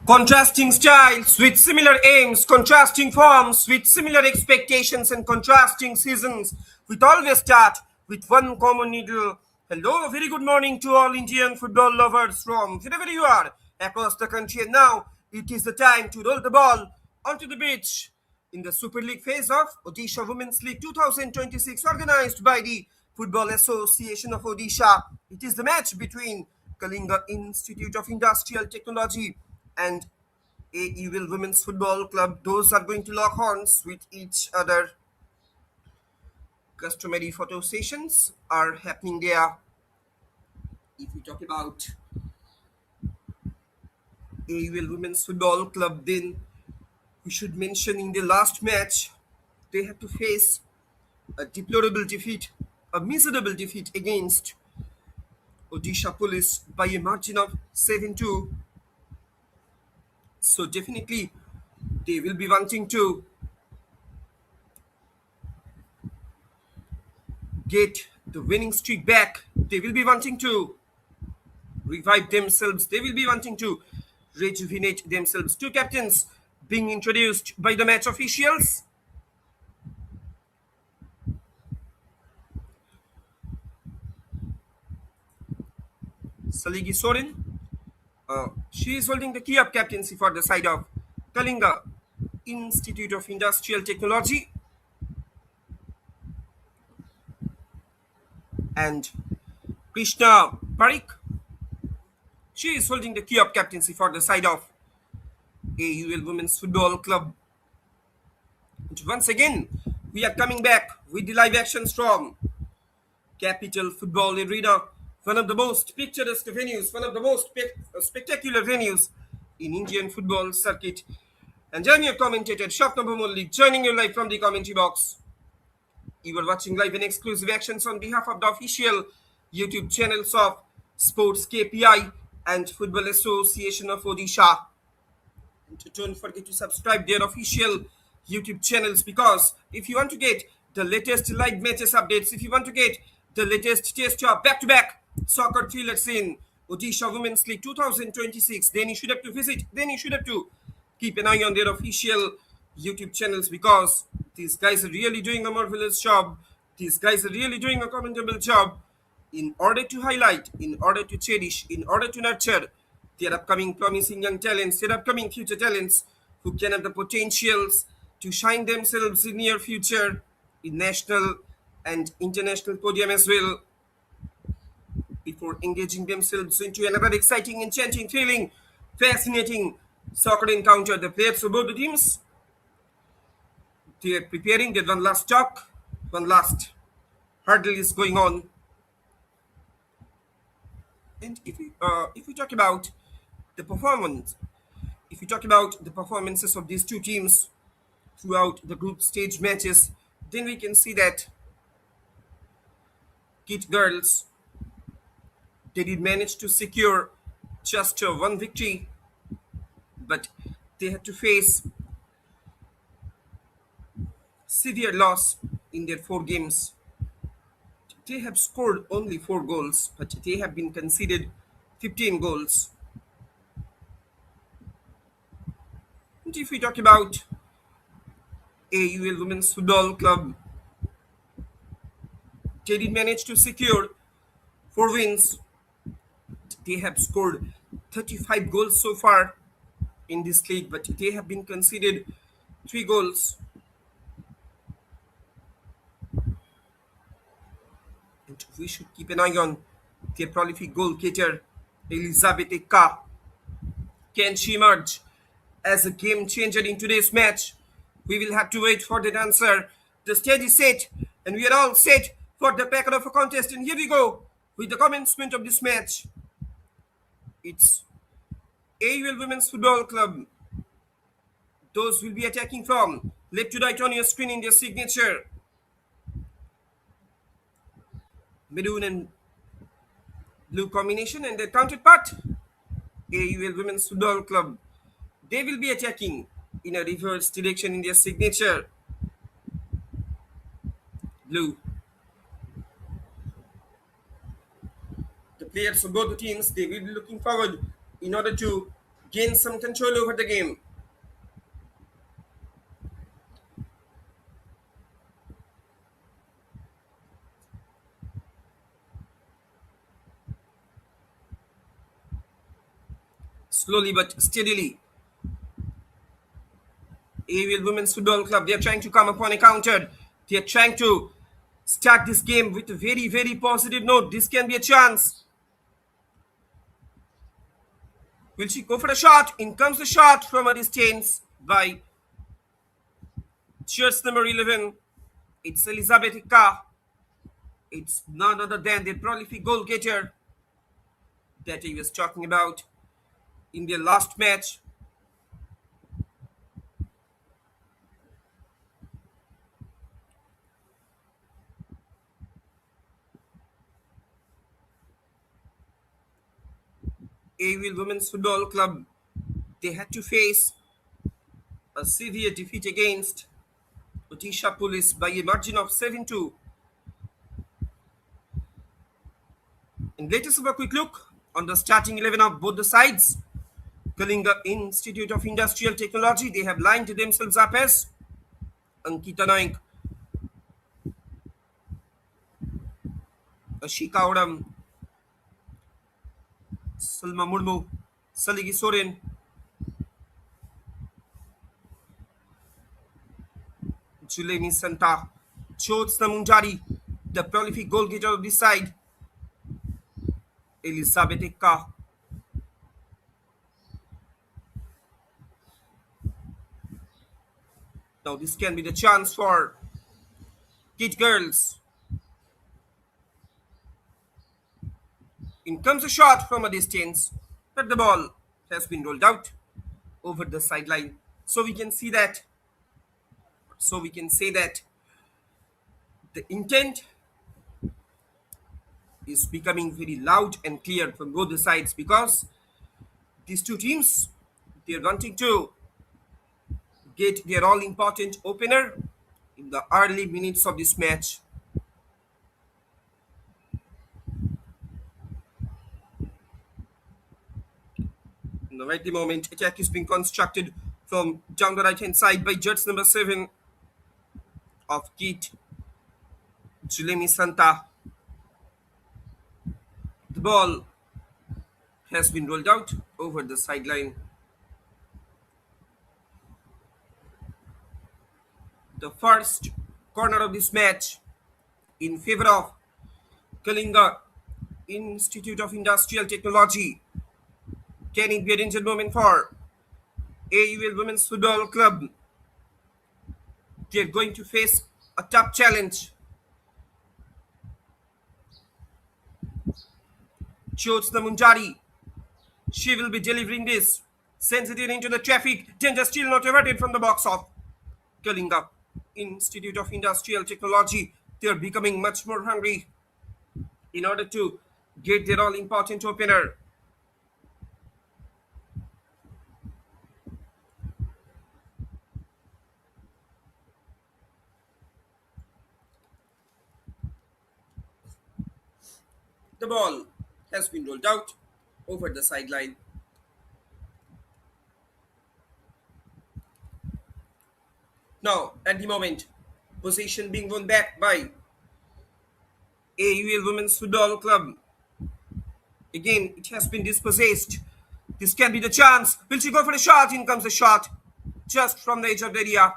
Contrasting styles with similar aims, contrasting forms with similar expectations, and contrasting seasons with always start with one common needle. Hello, a very good morning to all Indian football lovers from wherever you are across the country. And now it is the time to roll the ball onto the pitch in the Super League phase of Odisha Women's League 2026, organized by the Football Association of Odisha. It is the match between Kalinga Institute of Industrial Technology and AUL Women's Football Club. Those are going to lock horns with each other. Customary photo sessions are happening there. If we talk about AUL Women's Football Club, then we should mention in the last match they had to face a deplorable defeat, a miserable defeat against Odisha Police by a margin of 7-2. So definitely they will be wanting to get the winning streak back. They will be wanting to revive themselves. They will be wanting to rejuvenate themselves. Two captains being introduced by the match officials. Saligi Sorin, she is holding the key up captaincy for the side of Kalinga Institute of Industrial Technology. And Krishna Parikh, she is holding the key up captaincy for the side of AUL Women's Football Club. And once again, we are coming back with the live actions from Capital Football Arena, one of the most picturesque venues, one of the most spectacular venues in Indian football circuit. And I'm your commentator, Shafnab Mullik, joining you live from the commentary box. You are watching live and exclusive actions on behalf of the official YouTube channels of SportsKPI and Football Association of Odisha. And don't forget to subscribe their official YouTube channels, because if you want to get the latest live matches updates, if you want to get the latest taste of back-to-back soccer thrillers in Odisha Women's League 2026, then you should have to keep an eye on their official YouTube channels, because these guys are really doing a marvelous job. These guys are really doing a commendable job in order to highlight, in order to cherish, in order to nurture their upcoming promising young talents, their upcoming future talents who can have the potentials to shine themselves in near future in national and international podium as well, before engaging themselves into another exciting, enchanting, thrilling, fascinating soccer encounter. The players of both the teams, they are preparing. That one last talk, one last hurdle is going on. And if we talk about the performance, if we talk about the performances of these two teams throughout the group stage matches, then we can see that KIIT girls, they did manage to secure just one victory, but they had to face severe loss in their 4 games. They have scored only 4 goals, but they have been conceded 15 goals. And if we talk about AUL Women's Football Club, they did manage to secure 4 wins. They have scored 35 goals so far in this league, but they have been conceded 3 goals. And we should keep an eye on their prolific goal getter, Elizabeth Eka. Can she emerge as a game changer in today's match? We will have to wait for that answer. The stage is set, and we are all set for the packet of a contest. And here we go with the commencement of this match. It's AUL Women's Football Club. Those will be attacking from left to right on your screen in their signature maroon and blue combination, and their counterpart, AUL Women's Football Club. They will be attacking in a reverse direction in their signature blue. The players of both the teams, they will be looking forward in order to gain some control over the game. Slowly but steadily, AUL Women's Football Club, they are trying to come upon a counter. They are trying to start this game with a very, very positive note. This can be a chance. Will she go for a shot? In comes the shot from a distance by Church number 11. It's Elizabeth Ika. It's none other than the prolific goal getter that he was talking about in their last match. AUL Women's Football Club, they had to face a severe defeat against Odisha Police by a margin of 7-2. And let us have a quick look on the starting 11 of both the sides. Kalinga Institute of Industrial Technology, they have lined themselves up as Ankita Naik, Ashika Odam, Salma Murmu, Saligi Soren, Julemi Santa, Chotsna Munjari, the prolific goal getter of this side, Elizabeth Ekka. Now this can be the chance for KIIT girls. In comes a shot from a distance, but the ball has been rolled out over the sideline. So we can see that. So we can say that the intent is becoming very loud and clear from both the sides because these two teams, they are wanting to get their all important opener in the early minutes of this match. In the right moment, attack is being constructed from down the right hand side by judge number 7 of KIIT, Julemi Santa. The ball has been rolled out over the sideline. The first corner of this match in favor of Kalinga Institute of Industrial Technology. Can it be a danger moment for AUL Women's Football Club? They're going to face a tough challenge. Jyotsna Munjari, she will be delivering this. Sends it in into the traffic. Danger still not averted from the box of Kalinga Institute of Industrial Technology. They're becoming much more hungry in order to get their all important opener. The ball has been rolled out over the sideline. Now, at the moment, possession being won back by AUL Women's Football Club. Again, it has been dispossessed. This can be the chance. Will she go for a shot? In comes a shot. Just from the edge of the area.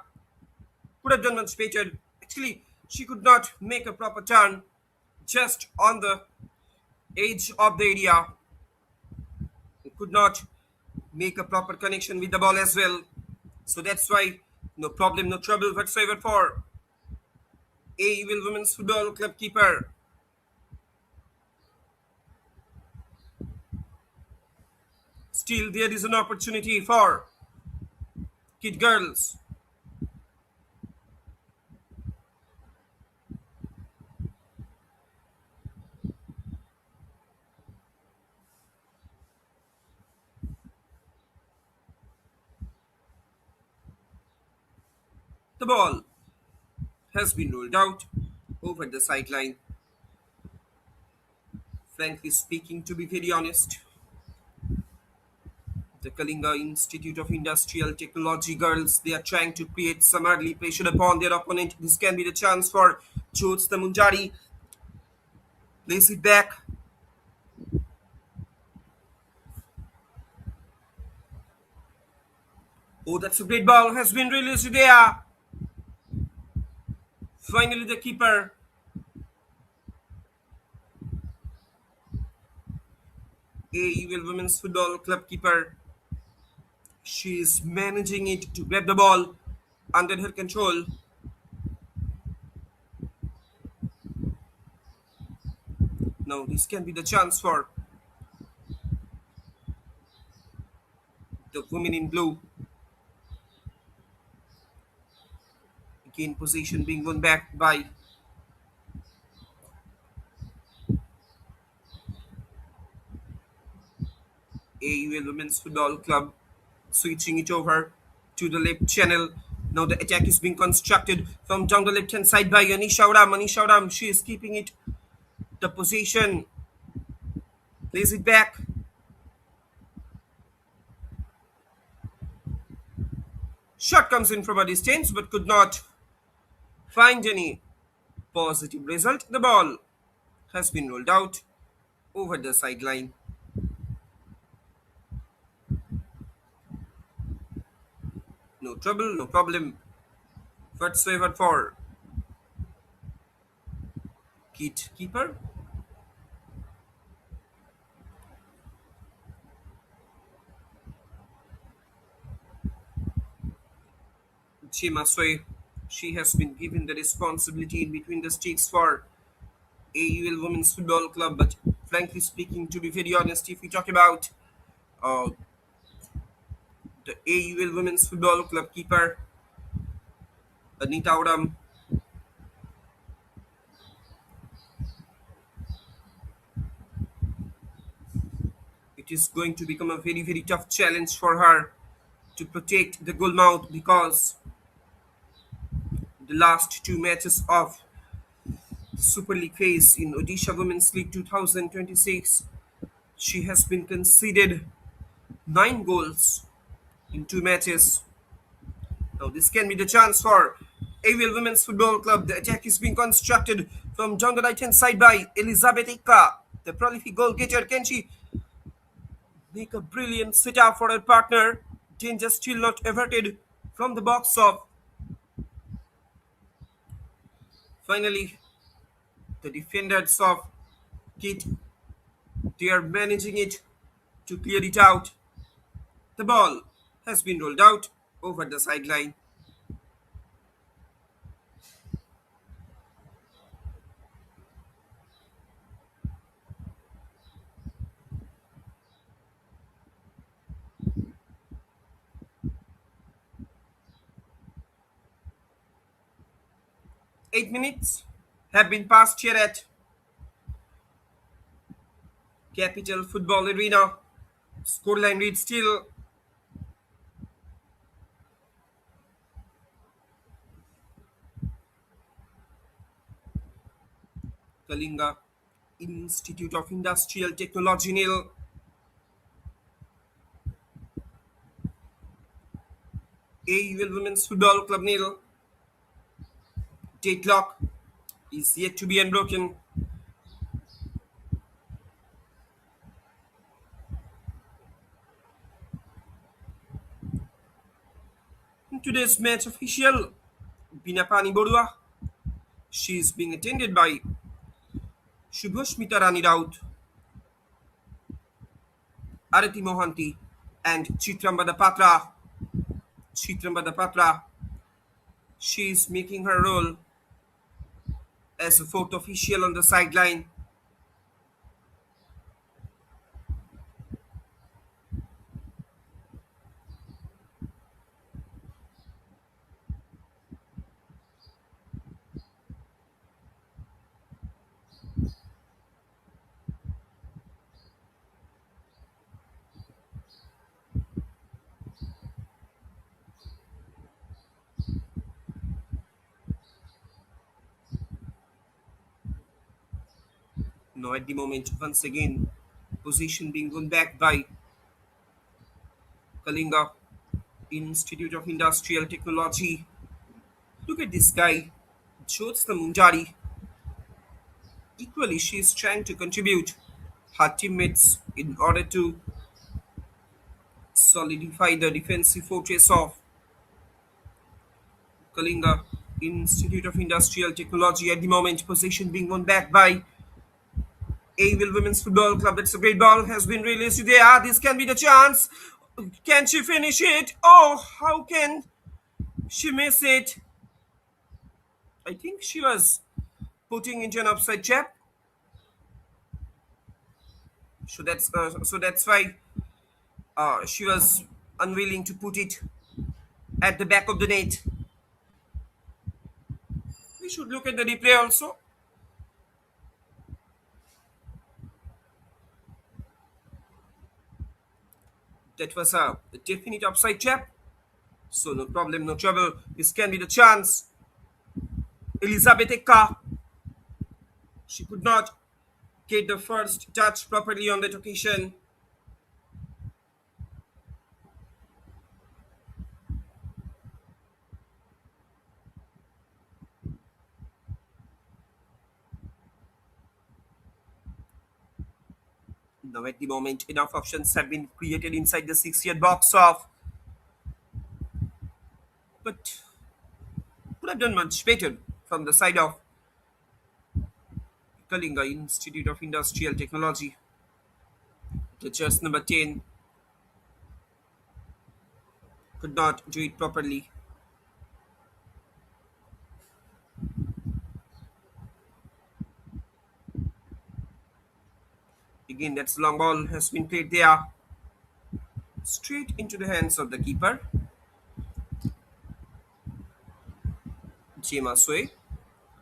Could have done much better. Actually, she could not make a proper turn. Just on the edge of the area. Could not make a proper connection with the ball as well. So that's why no problem, no trouble whatsoever for AUL Women's Football Club keeper. Still, there is an opportunity for KIIT girls. The ball has been rolled out over the sideline. Frankly speaking, to be very honest, The Kalinga Institute of Industrial Technology girls, they are trying to create some early pressure upon their opponent. This can be the chance for Jyots the Munjari. Lays it back. Oh, that's a great ball. Has been released there. Finally, the keeper. AUL Women's Football Club keeper. She is managing it to grab the ball under her control. Now, this can be the chance for the women in blue. Again, possession being won back by AUL Women's Football Club, switching it over to the left channel. Now the attack is being constructed from down the left hand side by Anisha Uram. Anisha Uram, she is keeping it. The possession plays it back. Shot comes in from a distance but could not find any positive result. The ball has been rolled out over the sideline. No trouble, no problem whatsoever for KIIT keeper. Chima Sui, she has been given the responsibility in between the sticks for AUL Women's Football Club. But frankly speaking, to be very honest, if we talk about uh, the AUL Women's Football Club keeper, Anita Uram, it is going to become a very, very tough challenge for her to protect the goal mouth because the last two matches of the Super League phase in Odisha Women's League 2026, she has been conceded 9 goals in 2 matches. Now, this can be the chance for AVL Women's Football Club. The attack is being constructed from down the right hand side by Elizabeth Ika, the prolific goal getter. Can she make a brilliant setup for her partner? Danger still not averted from the box of. Finally, the defenders of KIIT, they are managing it to clear it out. The ball has been rolled out over the sideline. 8 minutes have been passed here at Capital Football Arena. Scoreline reads still Kalinga Institute of Industrial Technology nil, AUL Women's Football Club nil. Deadlock is yet to be unbroken. In today's match official, Binapani Borua, she is being attended by Shubhashmita Rani Raut, Arati Mohanty, and Chitrambada Patra. Chitrambada Patra, she is making her role as a fourth official on the sideline. Now at the moment, once again, position being won back by Kalinga Institute of Industrial Technology. Look at this guy, Jyotsna Mundari. Equally, she is trying to contribute her teammates in order to solidify the defensive fortress of Kalinga Institute of Industrial Technology. At the moment, possession being won back by AUL Women's Football Club. That's a great ball has been released there. This can be the chance. Can she finish it? Oh, how can she miss it? I think she was putting into an upside trap. So that's why she was unwilling to put it at the back of the net. We should look at the replay also. That was a definite upside trap. So no problem, no trouble. This can be the chance. Elizabeth Eka. She could not get the first touch properly on that occasion. Now at the moment, enough options have been created inside the 6-yard box of, but could have done much better from the side of Kalinga Institute of Industrial Technology. The just number 10 could not do it properly. Again, that's long ball has been played there, straight into the hands of the keeper, Jema Sui.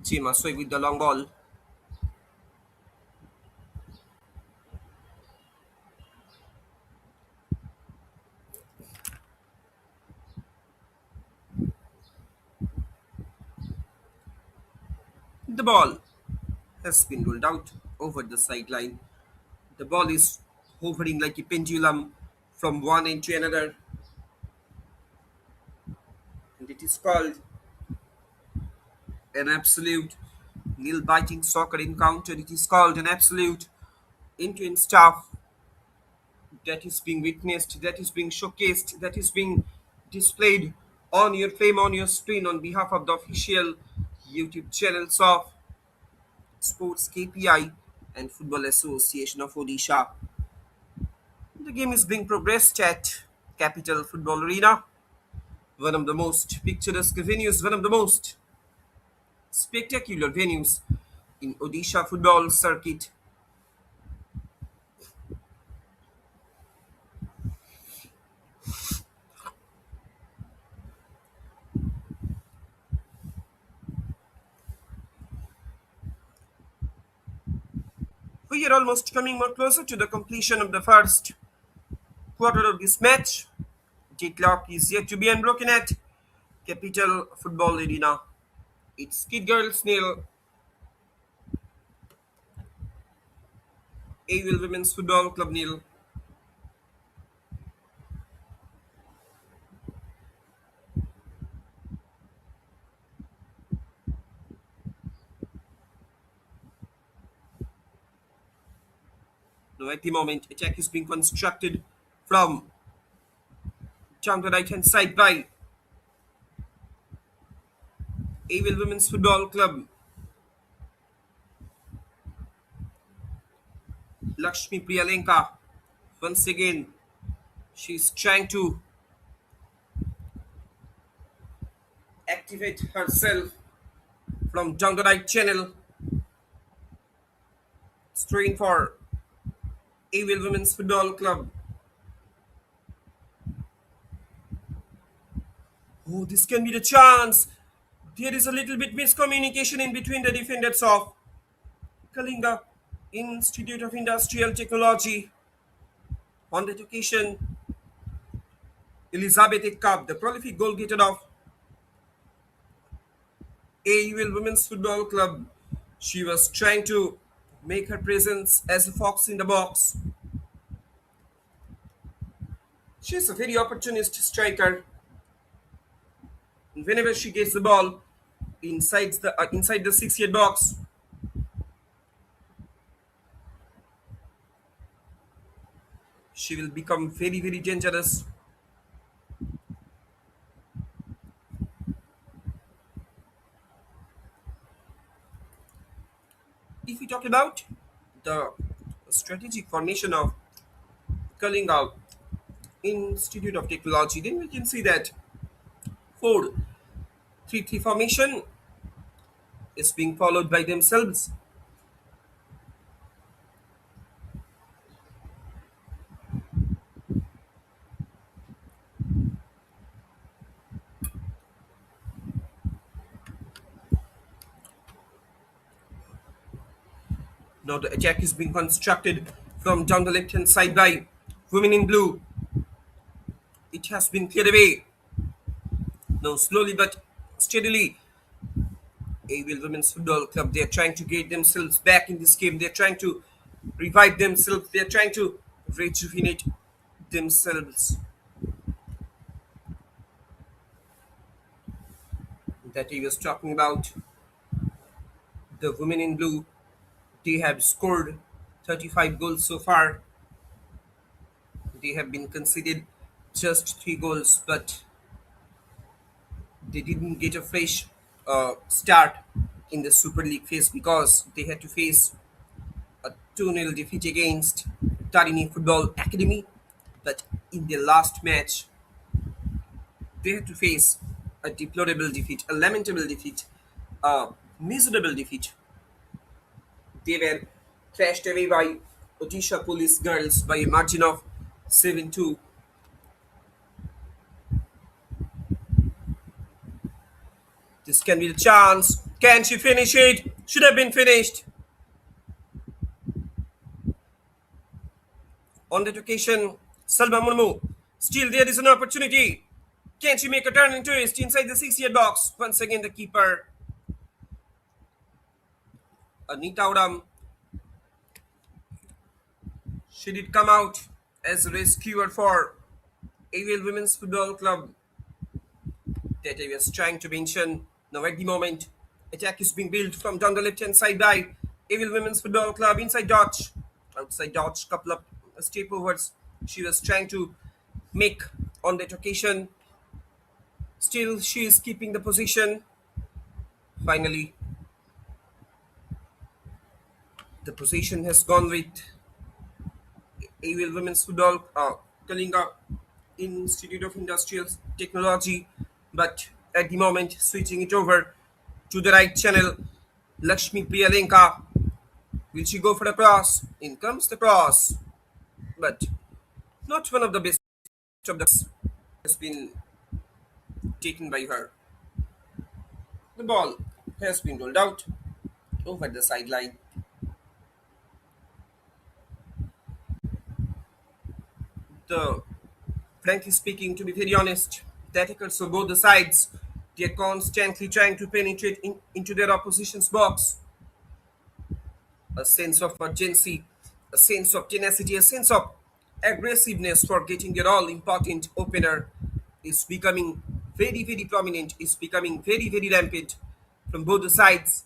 Jema Sui with the long ball. The ball has been rolled out over the sideline. The ball is hovering like a pendulum from one end to another, and it is called an absolute nail biting soccer encounter. It is called an absolute into stuff that is being witnessed, that is being showcased, that is being displayed on your frame, on your screen on behalf of the official YouTube channels of Sports KPI and Football Association of Odisha. The game is being progressed at Capital Football Arena, one of the most picturesque venues, one of the most spectacular venues in Odisha football circuit. We are almost coming more closer to the completion of the first quarter of this match. Deadlock is yet to be unbroken at Capital Football Arena. It's Kid Girls nil, AUL Women's Football Club nil. Now at the moment, attack is being constructed from down the right hand side by AUL Women's Football Club. Lakshmi Priyalenka. Once again, she's trying to activate herself from down the right channel. Straying for AUL Women's Football Club. Oh, this can be the chance. There is a little bit miscommunication in between the defenders of Kalinga Institute of Industrial Technology. On that occasion, Elizabeth Ekkab, the prolific goal getter of AUL Women's Football Club, she was trying to make her presence as a fox in the box. She's a very opportunist striker. Whenever she gets the ball inside the 6 yard box, she will become very very dangerous. If we talk about the strategic formation of Kalinga Institute of Technology, then we can see that 4-3-3 formation is being followed by themselves. Now the attack is being constructed from down the left hand side by women in blue. It has been cleared away. Now slowly but steadily, AUL Women's Football Club, they are trying to get themselves back in this game. They are trying to revive themselves. They are trying to rejuvenate themselves. That he was talking about, the women in blue, they have scored 35 goals so far. They have been conceded just 3 goals, but they didn't get a fresh start in the Super League phase because they had to face a 2-0 defeat against Tarini Football Academy. But in their last match, they had to face a deplorable defeat, a lamentable defeat, a miserable defeat. They were thrashed away by Odisha Police Girls by a margin of 7-2. This can be the chance. Can she finish it? Should have been finished. On that occasion, Salma Murmu. Still, there is an opportunity. Can she make a turn and twist inside the 6 yard box? Once again, the keeper, Anita Odam, she did come out as a rescuer for AUL Women's Football Club that I was trying to mention. Now, at the moment, attack is being built from down the left hand side by AUL Women's Football Club inside Dodge. Outside Dodge, couple of step overs she was trying to make on that occasion. Still, she is keeping the position. Finally, the position has gone with AUL Women's Football, Kalinga Institute of Industrial Technology. But at the moment, switching it over to the right channel, Lakshmi Priyalenka. Will she go for the cross? In comes the cross. But not one of the best of the has been taken by her. The ball has been rolled out over the sideline. The frankly speaking, to be very honest, the attackers of both the sides, they are constantly trying to penetrate into their opposition's box. A sense of urgency, a sense of tenacity, a sense of aggressiveness for getting their all important opener is becoming very, very prominent, is becoming very, very rampant from both the sides.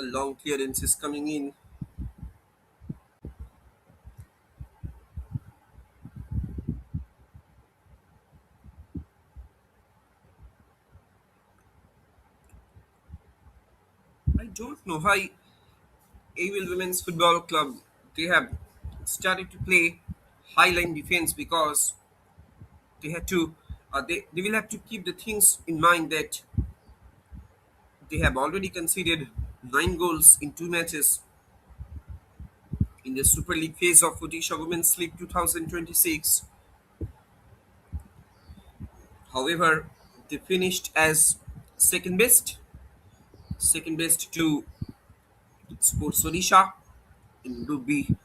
A long clearance is coming in. I don't know why AUL Women's Football Club, they have started to play highline defense because they will have to keep the things in mind that they have already conceded 9 goals in 2 matches in the Super League phase of Odisha Women's League 2026. However, they finished as second best. second best to Sports Odisha in Group B.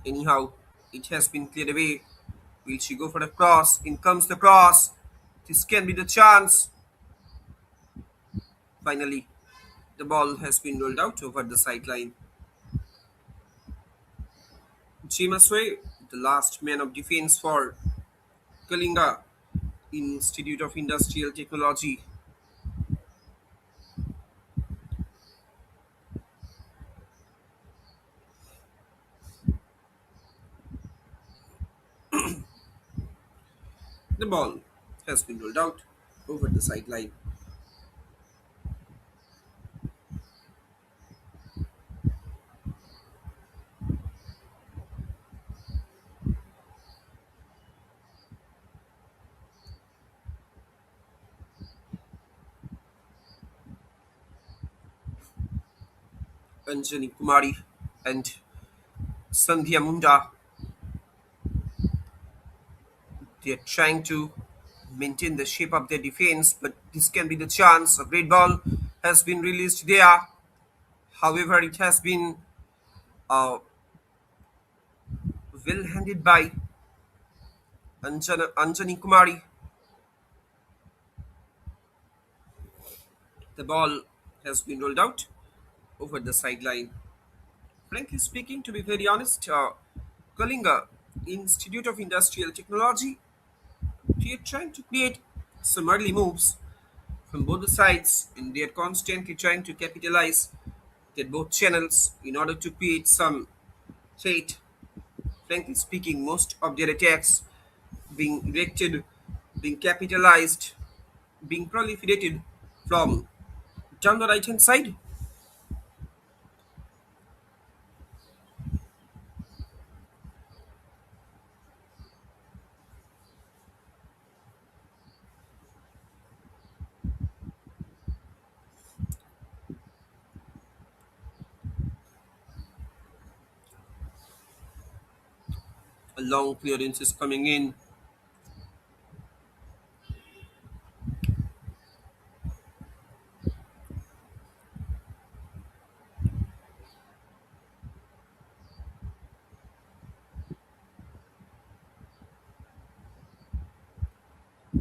Anyhow, it has been cleared away. Will she go for the cross? In comes the cross. This can be the chance. Finally, the ball has been rolled out over the sideline. Chimaswe, the last man of defense for Kalinga Institute of Industrial Technology. The ball has been rolled out over the sideline. Anjani Kumari and Sandhya Munda, they are trying to maintain the shape of their defense, but this can be the chance. A great ball has been released there. However, it has been uh, well handled by Anjani Kumari. The ball has been rolled out over the sideline. Frankly speaking, to be very honest, Kalinga Institute of Industrial Technology, they are trying to create some early moves from both the sides, and they are constantly trying to capitalize their both channels in order to create some threat. Frankly speaking, most of their attacks being directed, being capitalized, being proliferated from down the right hand side. A long clearance is coming in.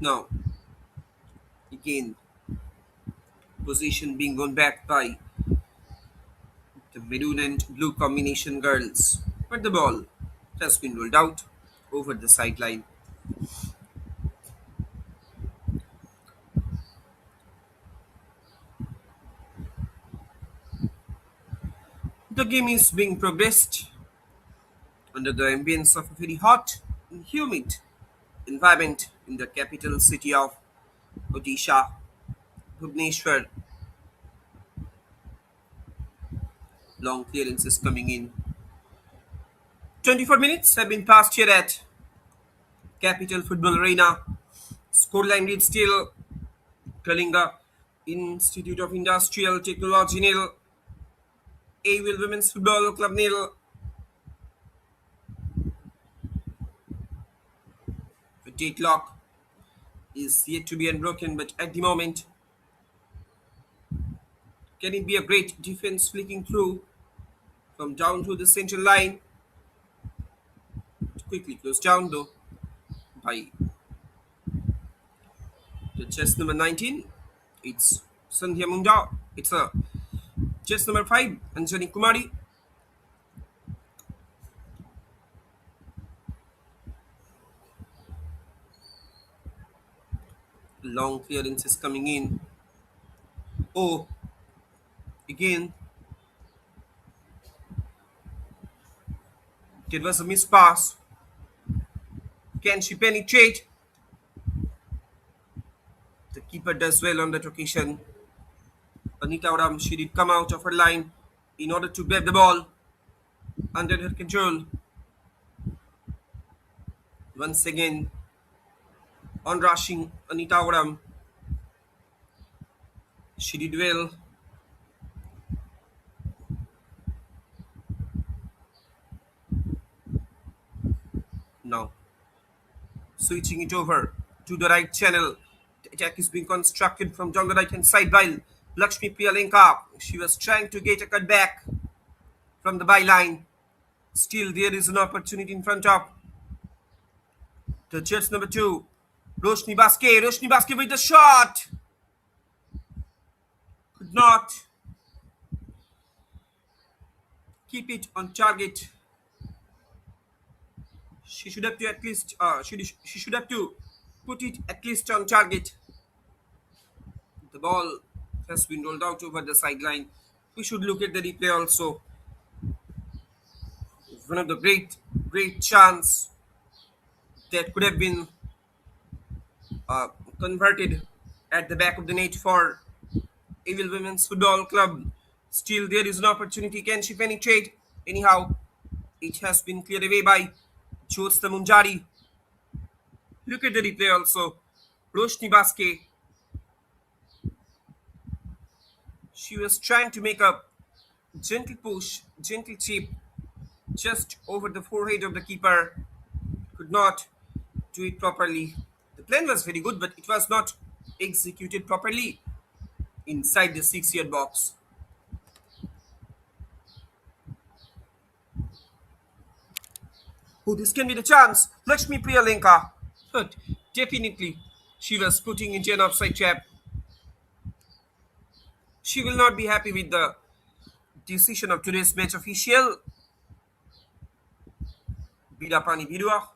Now, again, position being won back by the maroon and blue combination girls. But the ball has been rolled out over the sideline. The game is being progressed under the ambience of a very hot and humid environment in the capital city of Odisha, Bhubaneswar. Long clearances coming in. 24 minutes have been passed here at Capital Football Arena. Scoreline reads still Kalinga Institute of Industrial Technology nil, AUL Women's Football Club nil. The deadlock is yet to be unbroken, but at the moment, can it be a great defense flicking through from down to the central line? Quickly closed down though by the chest number 19. It's Sandhya Munda. It's a chest number 5, Anjani Kumari. Long clearance is coming in. Oh, again, there was a miss pass. Can she penetrate? The keeper does well on that occasion. Anita Oram, she did come out of her line in order to grab the ball under her control. Once again, on rushing Anita Oram, she did well. Now, switching it over. to the right channel. The attack is being constructed from down the right hand side while Lakshmi Priyalenka, she was trying to get a cut back from the byline. Still, there is an opportunity in front of the Jets number two. Roshni Baske. Roshni Baske with the shot. Could not keep it on target. She should have to at least she should have to put it at least on target. The ball has been rolled out over the sideline. We should look at the replay also. One of the great chance that could have been uh, converted at the back of the net for Evil Women's Football Club. Still, there is an opportunity. Can she penetrate? Anyhow, it has been cleared away by Jyotsna Munjari. Look at the replay also. Roshni Baske. She was trying to make a gentle push, gentle chip just over the forehead of the keeper. Could not do it properly. The plan was very good, but it was not executed properly inside the 6-yard box. Oh, this can be the chance. Lakshmi Priyalenka. But definitely, she was putting into an offside trap. She will not be happy with the decision of today's match official. Bidapani Bidua.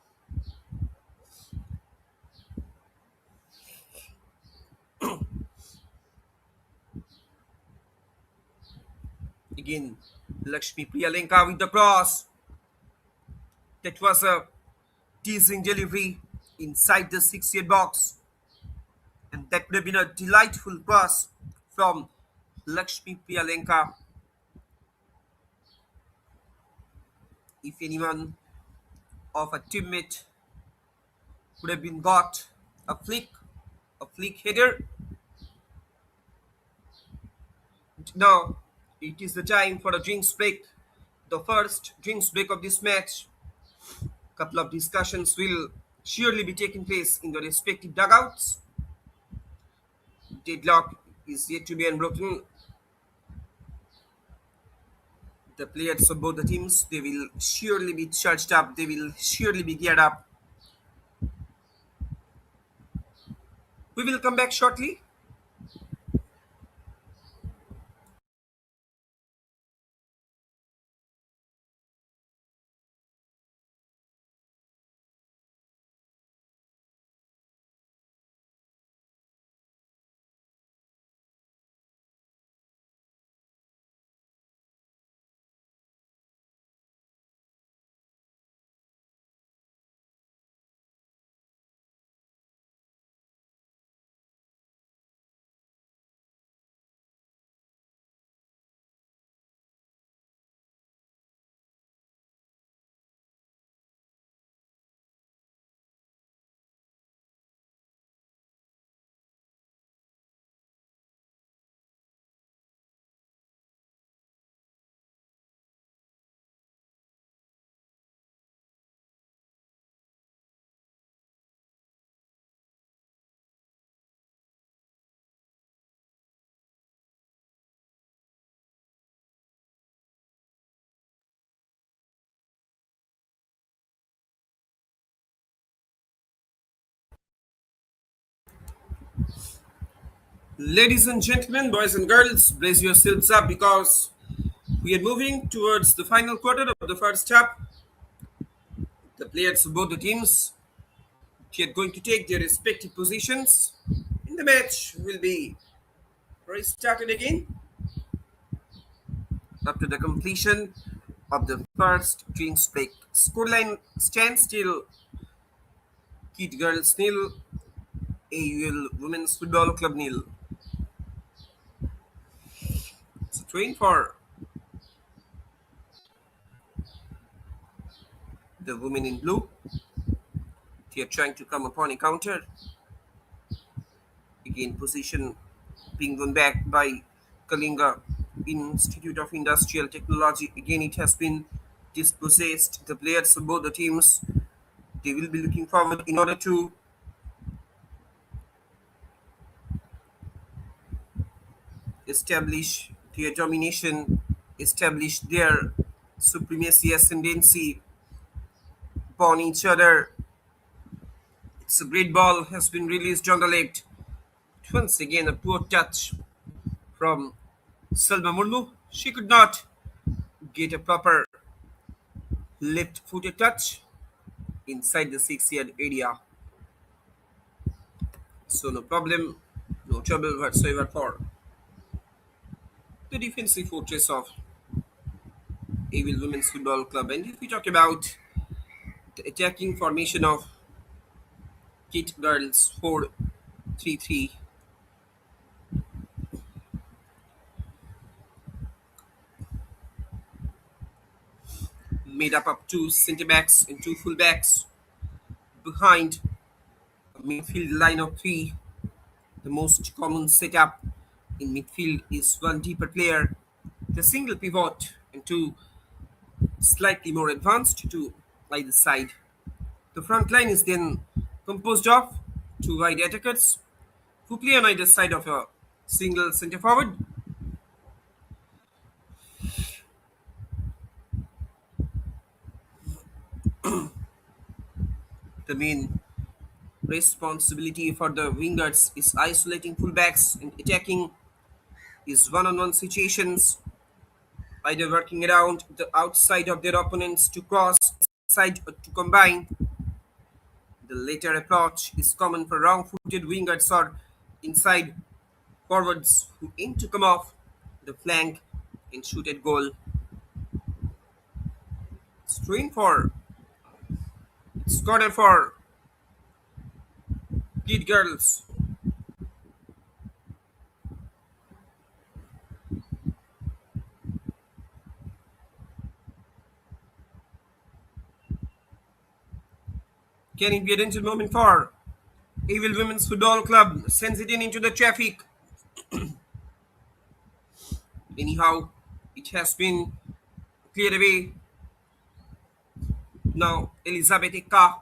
Again, Lakshmi Priyalenka with the cross. That was a teasing delivery inside the 6-yard box. And that would have been a delightful cross from Lakshmi Priyalenka. If anyone of a teammate would have been got a flick header. Now it is the time for a drinks break. The first drinks break of this match. Couple of discussions will surely be taking place in the respective dugouts. Deadlock is yet to be unbroken. The players of both the teams, they will surely be charged up. They will surely be geared up. We will come back shortly. Ladies and gentlemen, boys and girls, brace yourselves up because we are moving towards the final quarter of the first half. The players of both the teams, they are going to take their respective positions. In the match will be restarted again after the completion of the first drinks break. Scoreline stands still. KIIT Girls nil, AUL Women's Football Club nil. So train for the women in blue. They are trying to come upon a counter. Again, position being won back by Kalinga Institute of Industrial Technology. Again, it has been dispossessed. The players of both the teams, they will be looking forward in order to establish their domination, establish their supremacy, ascendancy upon each other. It's a great ball has been released on the left. Once again, a poor touch from Selma Murmu. She could not get a proper left footed touch inside the 6 yard area. So, no problem, no trouble whatsoever for the defensive fortress of AUL Women's Football Club. And if we talk about the attacking formation of KIIT Girls 4-3-3, made up of two centre backs and two full backs behind a midfield line of three. The most common setup in midfield is one deeper player, the single pivot, and two slightly more advanced to either side. The front line is then composed of two wide attackers who play on either side of a single centre forward. The main responsibility for the wingers is isolating fullbacks and attacking is one-on-one situations, either working around the outside of their opponents to cross inside or to combine. The latter approach is common for wrong-footed wingers or inside forwards who aim to come off the flank and shoot at goal. Strain for it's corner for Kid Girls. Can it be a danger moment for Evil Women's Football Club? Sends it in into the traffic. Anyhow, it has been cleared away. Now, Elizabeth Eka,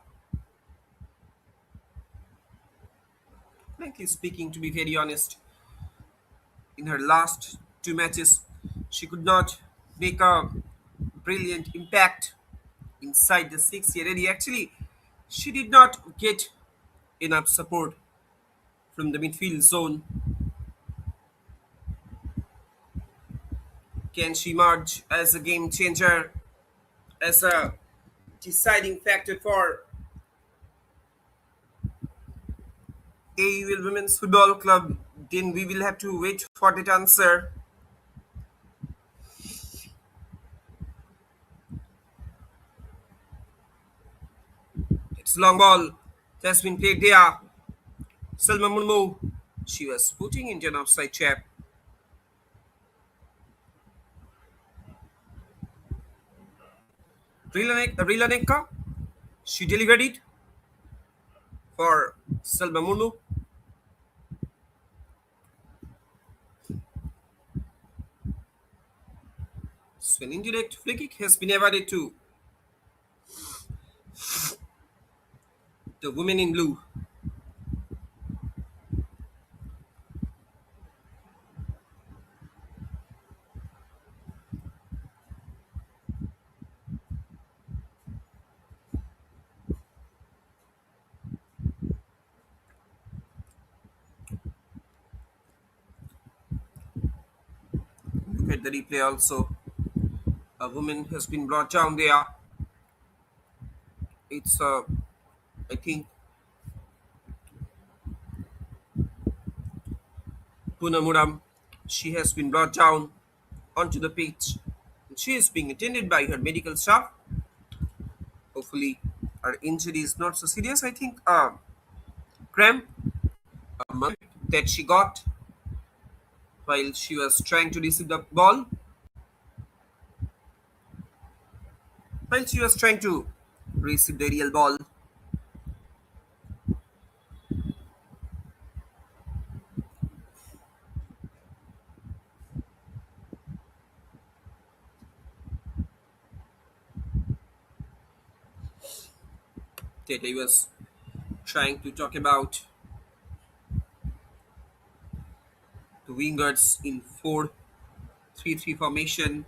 frankly speaking, to be very honest, in her last two matches, she could not make a brilliant impact inside the 6 yard area. Actually, she did not get enough support from the midfield zone. Can she emerge as a game changer, as a deciding factor for AUL Women's Football Club? Then we will have to wait for that answer. It's a long ball. It has been played there. Selma Murmu. She was putting into an offside trap. Rilaneka. She delivered it for Selma Murmu. So an indirect free kick has been awarded to the women in blue. Look at the replay also. A woman has been brought down there. It's, I think, Punamuram. She has been brought down onto the pitch. She is being attended by her medical staff. Hopefully, her injury is not so serious. I think cramp a month that she got while she was trying to receive the ball. While she was trying to receive the real ball, that I was trying to talk about The wingers in 4-3-3 formation,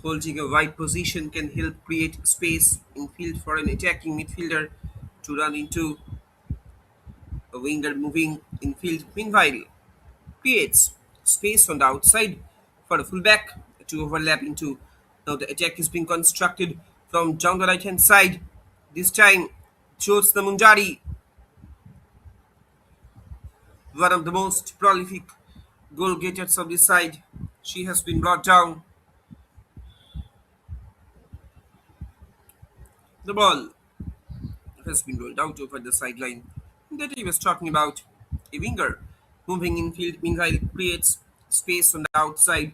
holding a wide position can help create space in field for an attacking midfielder to run into. A winger moving in field meanwhile creates space on the outside for a fullback to overlap into. Now the attack is being constructed from down the right hand side. This time, Jyotsna Mundari, one of the most prolific goal getters of this side. She has been brought down. The ball has been rolled out over the sideline that he was talking about. A winger moving in field meanwhile creates space on the outside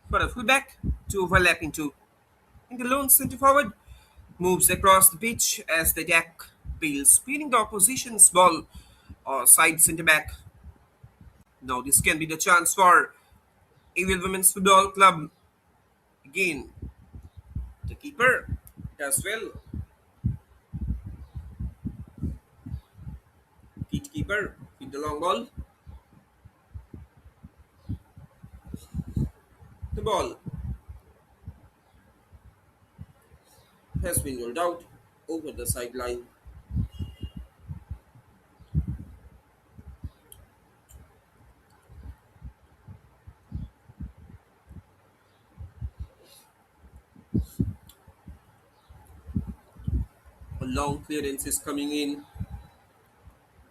for a fullback to overlap into. And the lone centre forward moves across the pitch as the attack builds, spinning the opposition's ball or side centre back. Now this can be the chance for AUL Women's Football Club. Again, the keeper as well. KIIT keeper with the long ball. The ball has been rolled out over the sideline. A long clearance is coming in.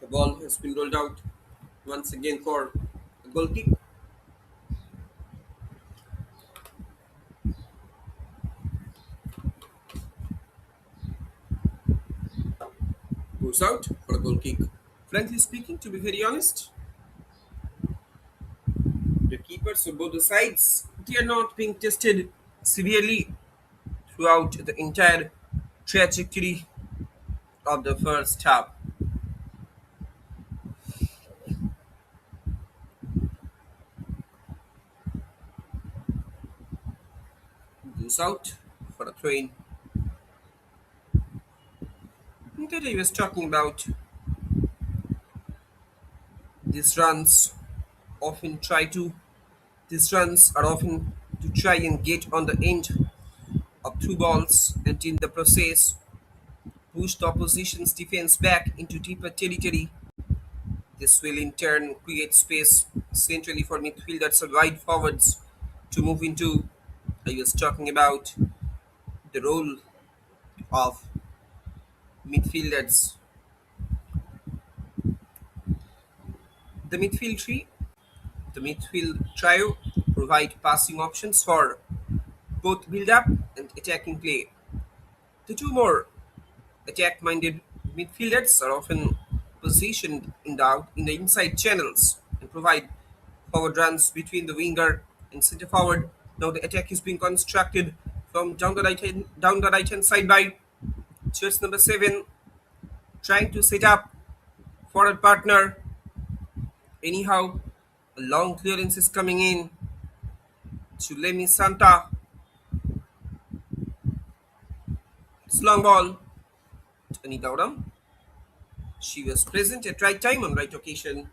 The ball has been rolled out once again for a goal kick. Goes out for a goal kick. Frankly speaking, to be very honest, the keepers of both the sides, they are not being tested severely throughout the entire trajectory of the first half. Goes out for a throw in. That I was talking about. These runs often try to these runs are often to try and get on the end of through balls and in the process push the opposition's defense back into deeper territory. This will in turn create space centrally for midfielders and wide forwards to move into. I was talking about the role of midfielders. The midfield tree, the midfield trio provide passing options for both build-up and attacking play. The two more attack-minded midfielders are often positioned in the inside channels and provide forward runs between the winger and centre forward. Now the attack is being constructed from down the right hand side by church number 7, trying to set up forward partner. Anyhow, a long clearance is coming in to Lemi Santa. It's long ball to Anita Oram. She was present at right time on right occasion.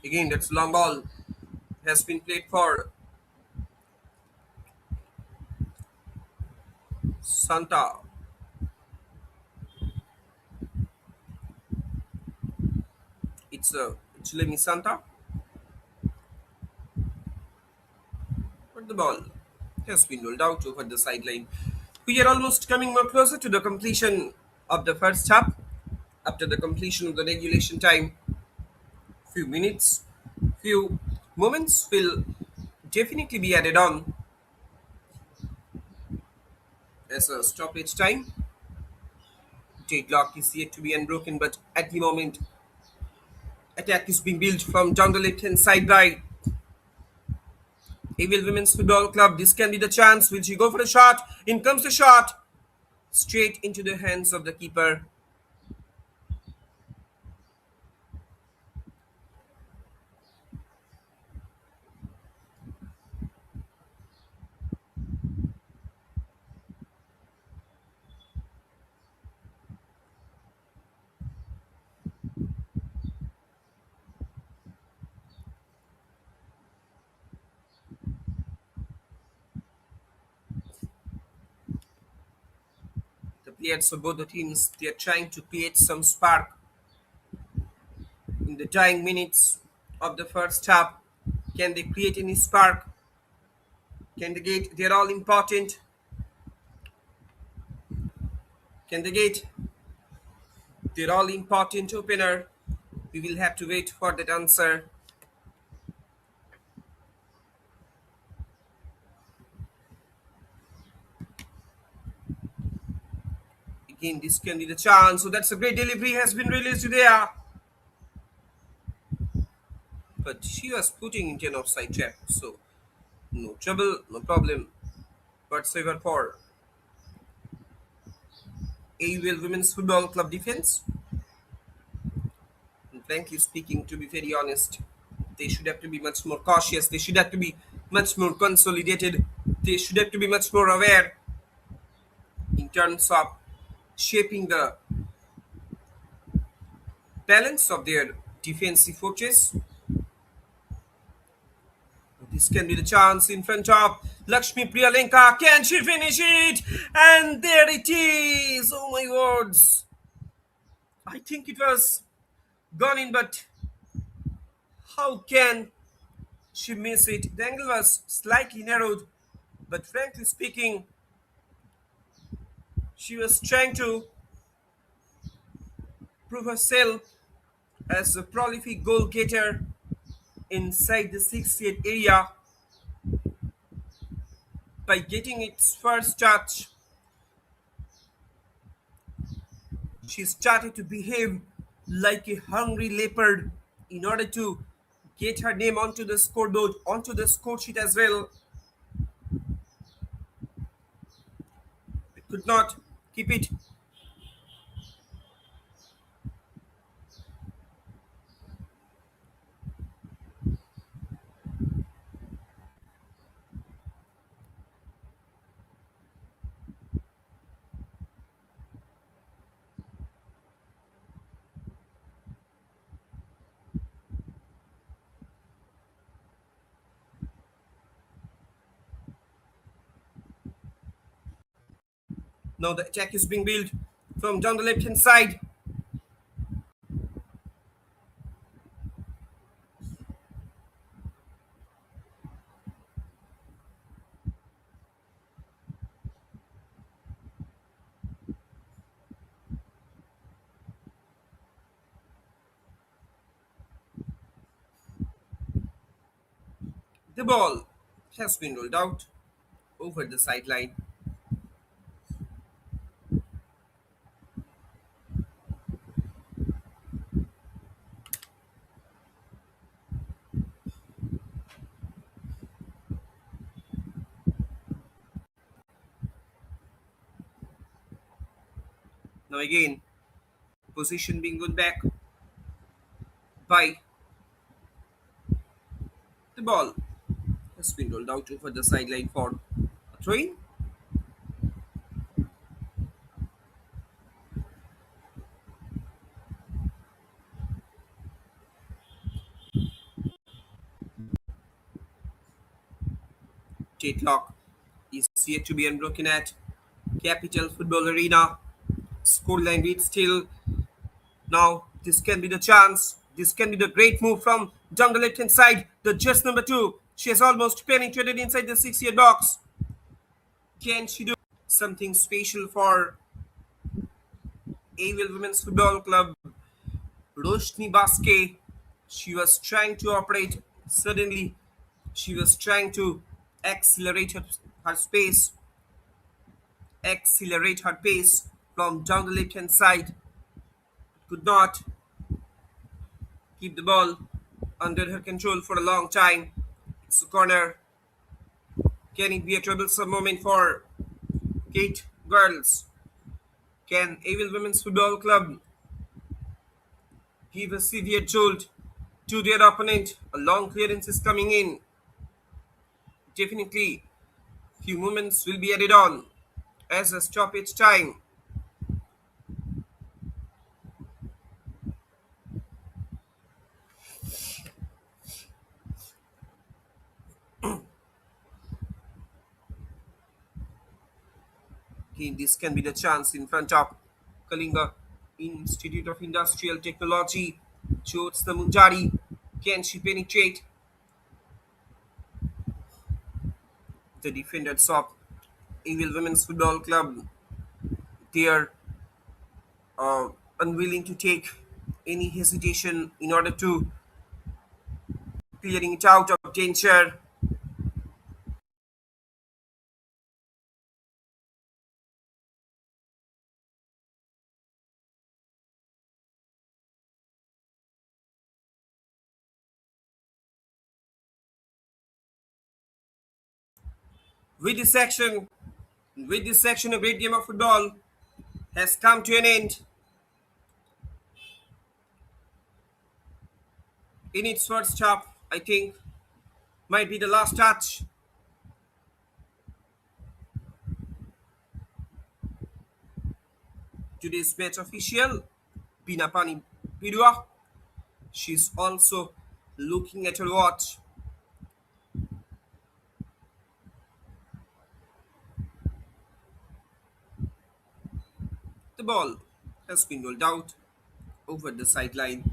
Again, that's long ball has been played for Santa. It's Chilemi Santa, but the ball has been rolled out over the sideline. We are almost coming more closer to the completion of the first half. After the completion of the regulation time, few minutes, few moments will definitely be added on as a stoppage time. Deadlock is yet to be unbroken, but at the moment, attack is being built from down the left hand side by Evil Women's Football Club. This can be the chance. Will she go for a shot? In comes the shot. Straight into the hands of the keeper. players of both the teams, they are trying to create some spark in the dying minutes of the first half. Can they create any spark? Can they get? They're all important. Can they get? They're all important opener. We will have to wait for that answer. Again, this can be the chance. So that's a great delivery has been released there. But she was putting into an offside trap. So no trouble, no problem whatsoever for AUL Women's Football Club defense. And frankly speaking, to be very honest, they should have to be much more cautious. They should have to be much more consolidated. They should have to be much more aware in terms of shaping the balance of their defensive fortress. This can be the chance in front of Lakshmi Priyalenka. Can she finish it? And there it is. Oh my words. I think it was gone in, but how can she miss it? The angle was slightly narrowed, but frankly speaking, she was trying to prove herself as a prolific goal getter inside the 68 area by getting its first touch. She started to behave like a hungry leopard in order to get her name onto the scoreboard, onto the score sheet as well. It could not keep it. Now the attack is being built from down the left hand side. The ball has been rolled out over the sideline. Now again, position being good back by the ball has been rolled out over the sideline for a throw-in. Deadlock is yet to be unbroken at Capital Football Arena. Scoreline reads still. Now this can be the chance. This can be the great move from down the left hand side. The just number two. She has almost penetrated inside the 6-yard box. Can she do something special for AUL Women's Football Club? Roshni Baske. She was trying to operate. Suddenly, she was trying to accelerate her space, accelerate her pace from down the left hand side. Could not keep the ball under her control for a long time. It's a corner. Can it be a troublesome moment for KIIT girls? Can AUL Women's Football Club give a severe jolt to their opponent? A long clearance is coming in. Definitely, few moments will be added on as a stoppage time. This can be the chance in front of Kalinga Institute of Industrial Technology. Jyots the Munjari. Can she penetrate the defenders of AUL Women's Football Club? They are uh, unwilling to take any hesitation in order to clearing it out of danger. With this section, a great game of football has come to an end. In its first half, I think might be the last touch. Today's match official, Pinapani Pidua. She's also looking at her watch. The ball has been rolled out over the sideline.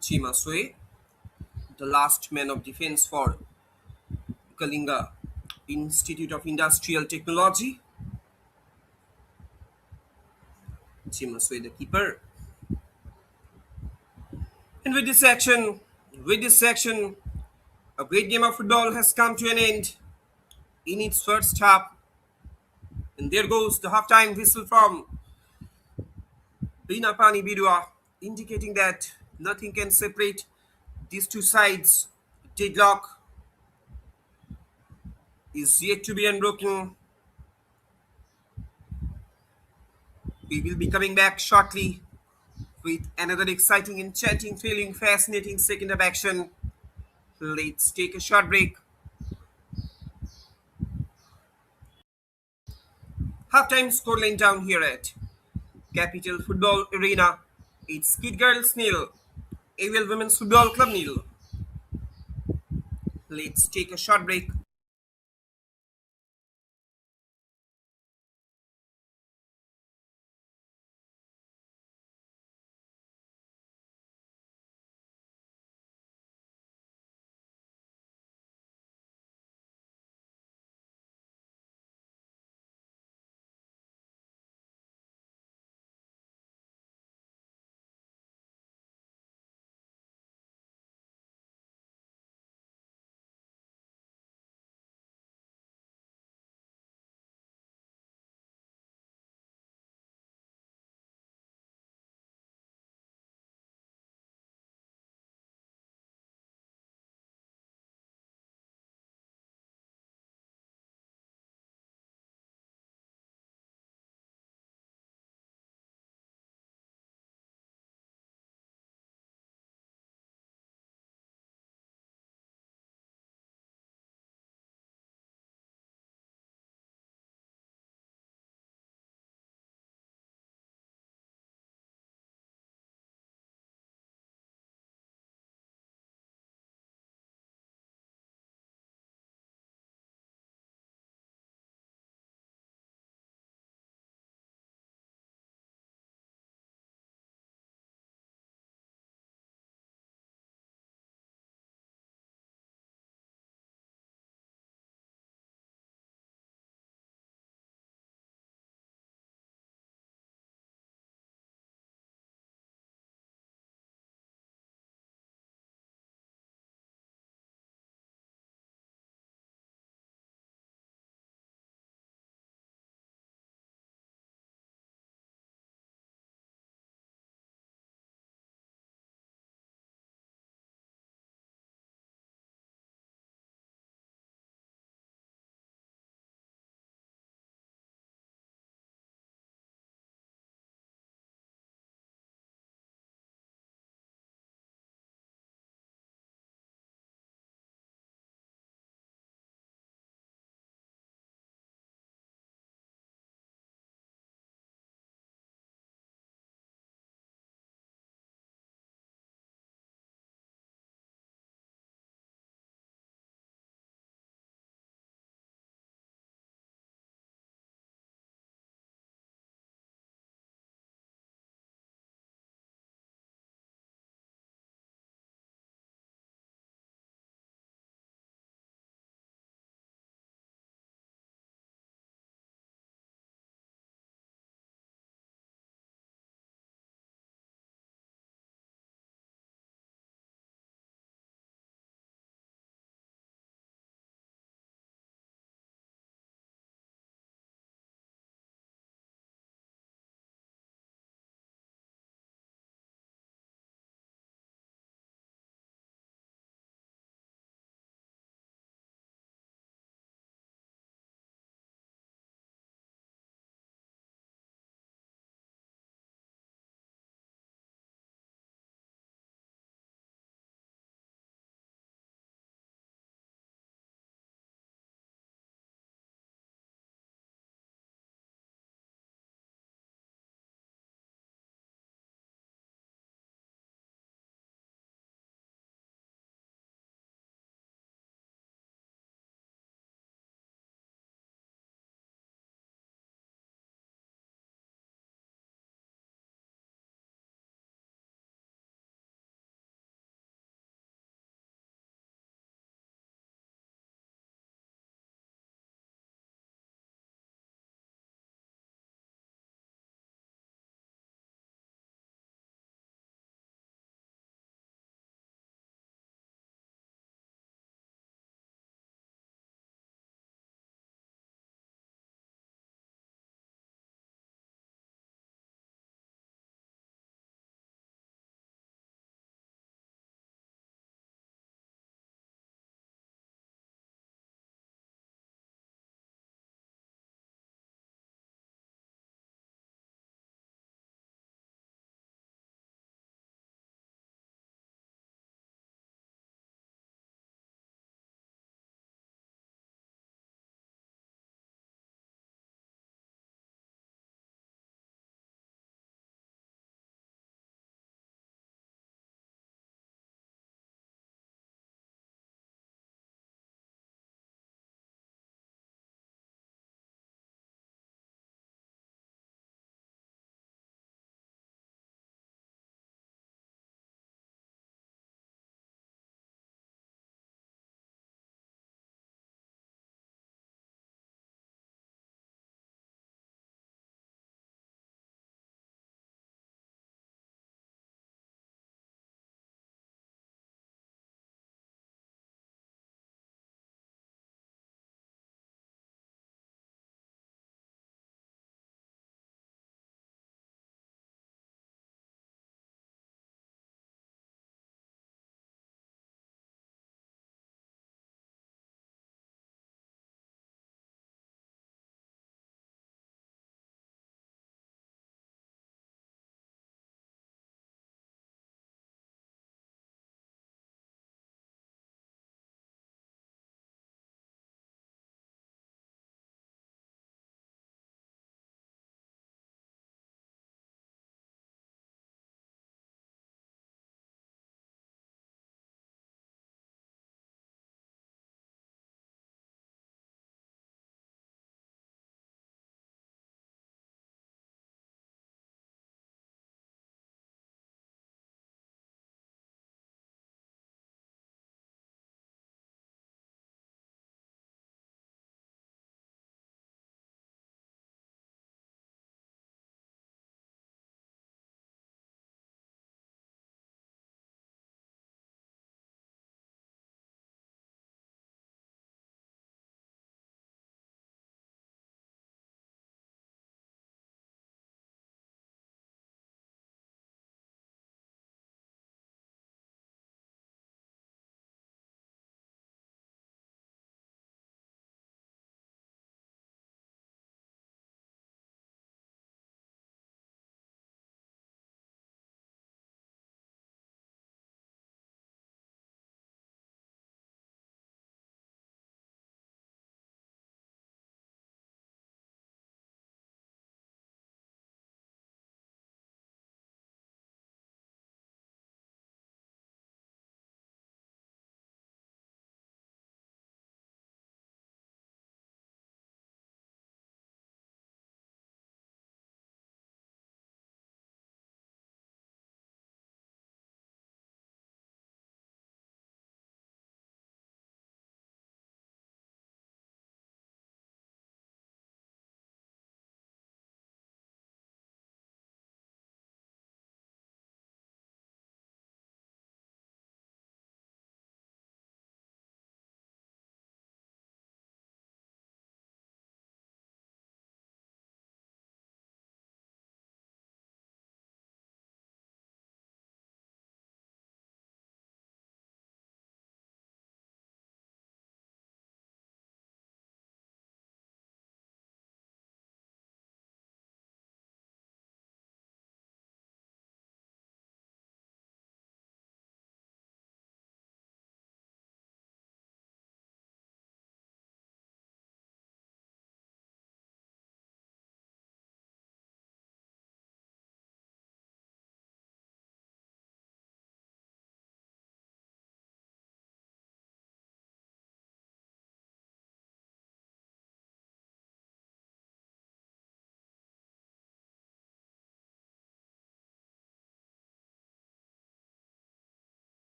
Chima Sue, the last man of defense for Kalinga Institute of Industrial Technology. Chima Sue, the keeper. And with this action, a great game of football has come to an end in its first half. And there goes the halftime whistle from Binapani Bidua, indicating that nothing can separate these two sides. Deadlock is yet to be unbroken. We will be coming back shortly with another exciting, enchanting, thrilling, fascinating second of action. Let's take a short break. Halftime scoreline down here at Capital Football Arena. It's Kid Girls nil, AUL Women's Football Club nil. Let's take a short break.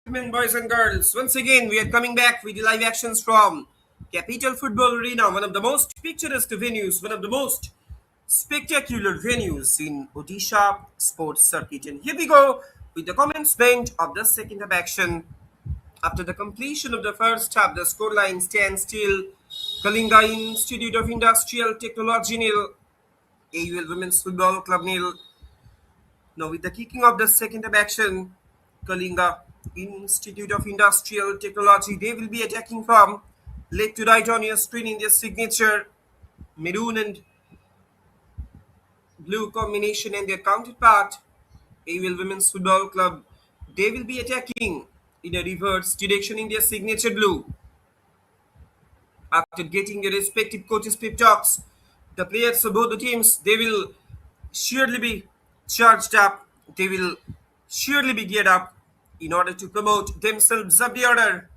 Gentlemen, boys and girls, once again we are coming back with the live actions from Capital Football Arena, one of the most picturesque venues, one of the most spectacular venues in Odisha sports circuit. And here we go with the commencement of the second half action. After the completion of the first half, the scoreline stands still. Kalinga Institute of Industrial Technology nil, AUL Women's Football Club nil. Now, with the kicking of the second half action, Kalinga Institute of Industrial Technology, they will be attacking from left to right on your screen in their signature maroon and blue combination, and their counterpart, AUL Women's Football Club, they will be attacking in a reverse direction in their signature blue. After getting their respective coaches' pep talks, the players of both the teams, they will surely be charged up. They will surely be geared up in order to promote themselves up the order.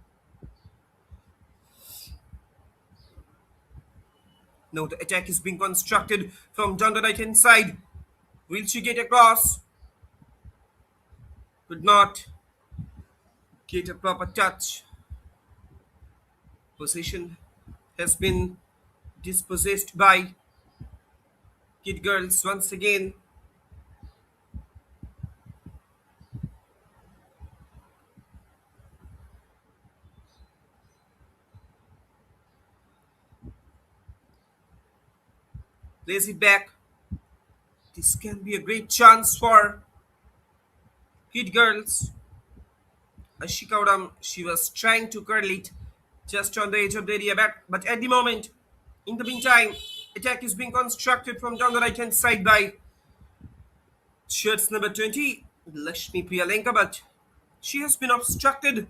Now the attack is being constructed from down the right hand side. Will she get across? Could not get a proper touch. Possession has been dispossessed by Kid Girls once again. Plays it back. This can be a great chance for Kid Girls. Ashikaudam, she was trying to curl it just on the edge of the area, but at the moment, in the meantime, attack is being constructed from down the right hand side by shirts number 20, Lakshmi Priyalenka, but she has been obstructed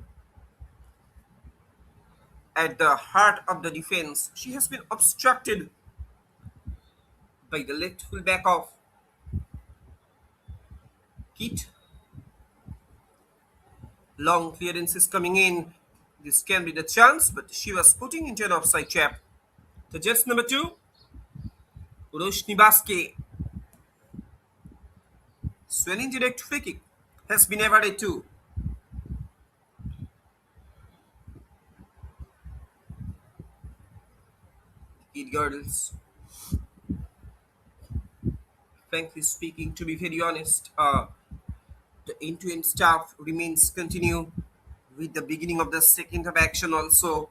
at the heart of the defense. She has been obstructed by the left fullback of KIIT. Long clearance is coming in. This can be the chance, but she was putting into an offside trap. The Jets number 2, Roshni Baske. Swelling direct free kick has been awarded to KIIT Girls. Frankly speaking, to be very honest, the end-to-end stuff remains continue with the beginning of the second half action also.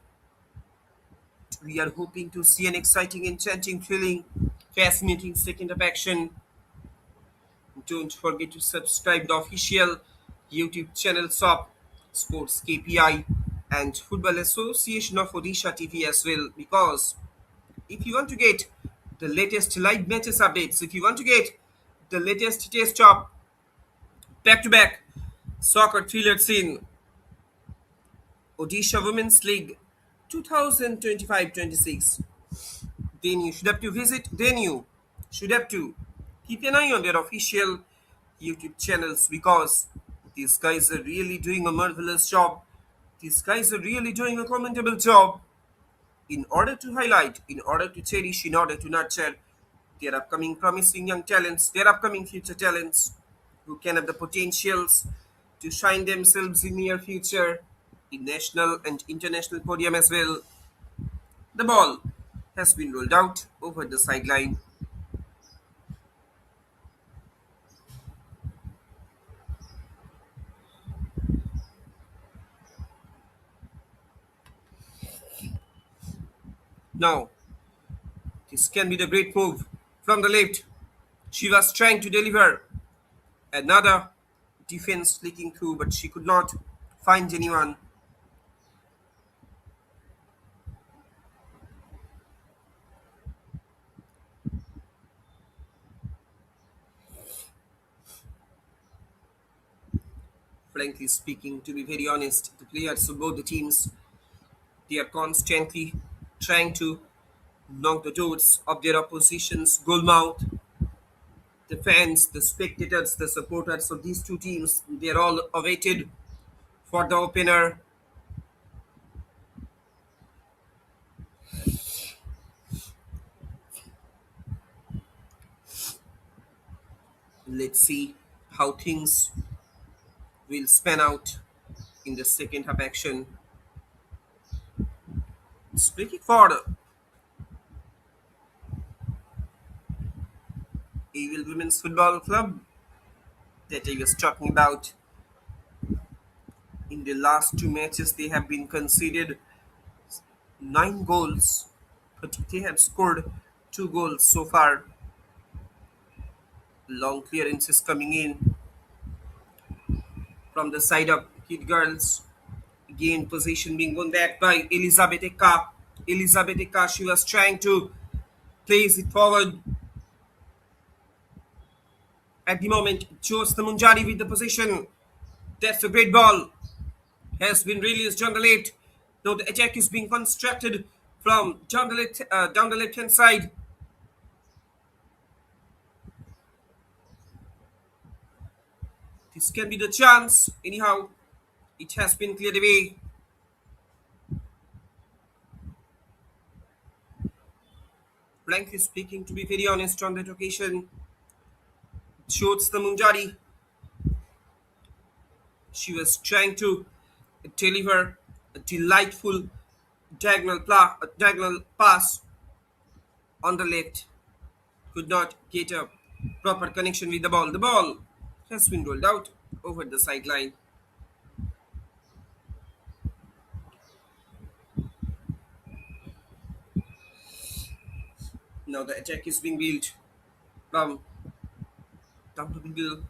We are hoping to see an exciting, enchanting, thrilling, fascinating second half action. Don't forget to subscribe the official YouTube channels of Sports KPI and Football Association of Odisha TV as well, because if you want to get the latest live matches updates, if you want to get the latest taste of back-to-back soccer thrillers in Odisha Women's League 2025-26, then you should have to visit, then you should have to keep an eye on their official YouTube channels, because these guys are really doing a marvelous job. These guys are really doing a commendable job in order to highlight, in order to cherish, in order to nurture their upcoming promising young talents, their upcoming future talents who can have the potentials to shine themselves in near future in national and international podium as well. The ball has been rolled out over the sideline. Now, this can be the great move from the left. She was trying to deliver another defense leaking through, but she could not find anyone. Frankly speaking, to be very honest, the players of both the teams, they are constantly trying to knock the doors of their opposition's goal mouth. The fans, the spectators, the supporters of these two teams, they are all awaited for the opener. Let's see how things will span out in the second half action. It's free kick for AUL Women's Football Club that I was talking about. In the last two matches, they have been conceded 9 goals, but they have scored 2 goals so far. Long clearances coming in from the side of Kid Girls. Again, possession being won back by Elizabeth Eka. Elizabeth Eka, she was trying to place it forward. At the moment, Jyotsna Munjari with the position. That's a great ball. Has been released down the left. Now the attack is being constructed from down the left hand side. This can be the chance. Anyhow, it has been cleared away. Frankly speaking, to be very honest on that occasion, Jyotsna Munjari, she was trying to deliver a delightful diagonal pass on the left. Could not get a proper connection with the ball. The ball has been rolled out over the sideline. Now the attack is being built from down to the middle.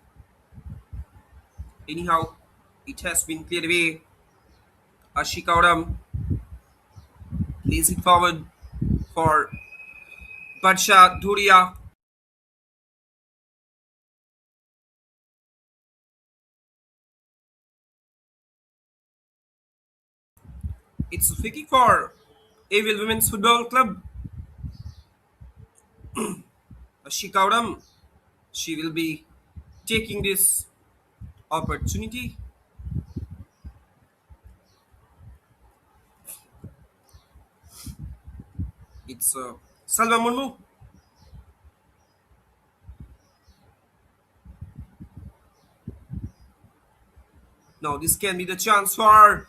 Anyhow, it has been cleared away. Ashika Oram lays it forward for Badsha Dhuria. It's a free kick for AUL Women's Football Club. Ashika Oram, she will be taking this opportunity. It's Salva Murmu. Now this can be the chance for.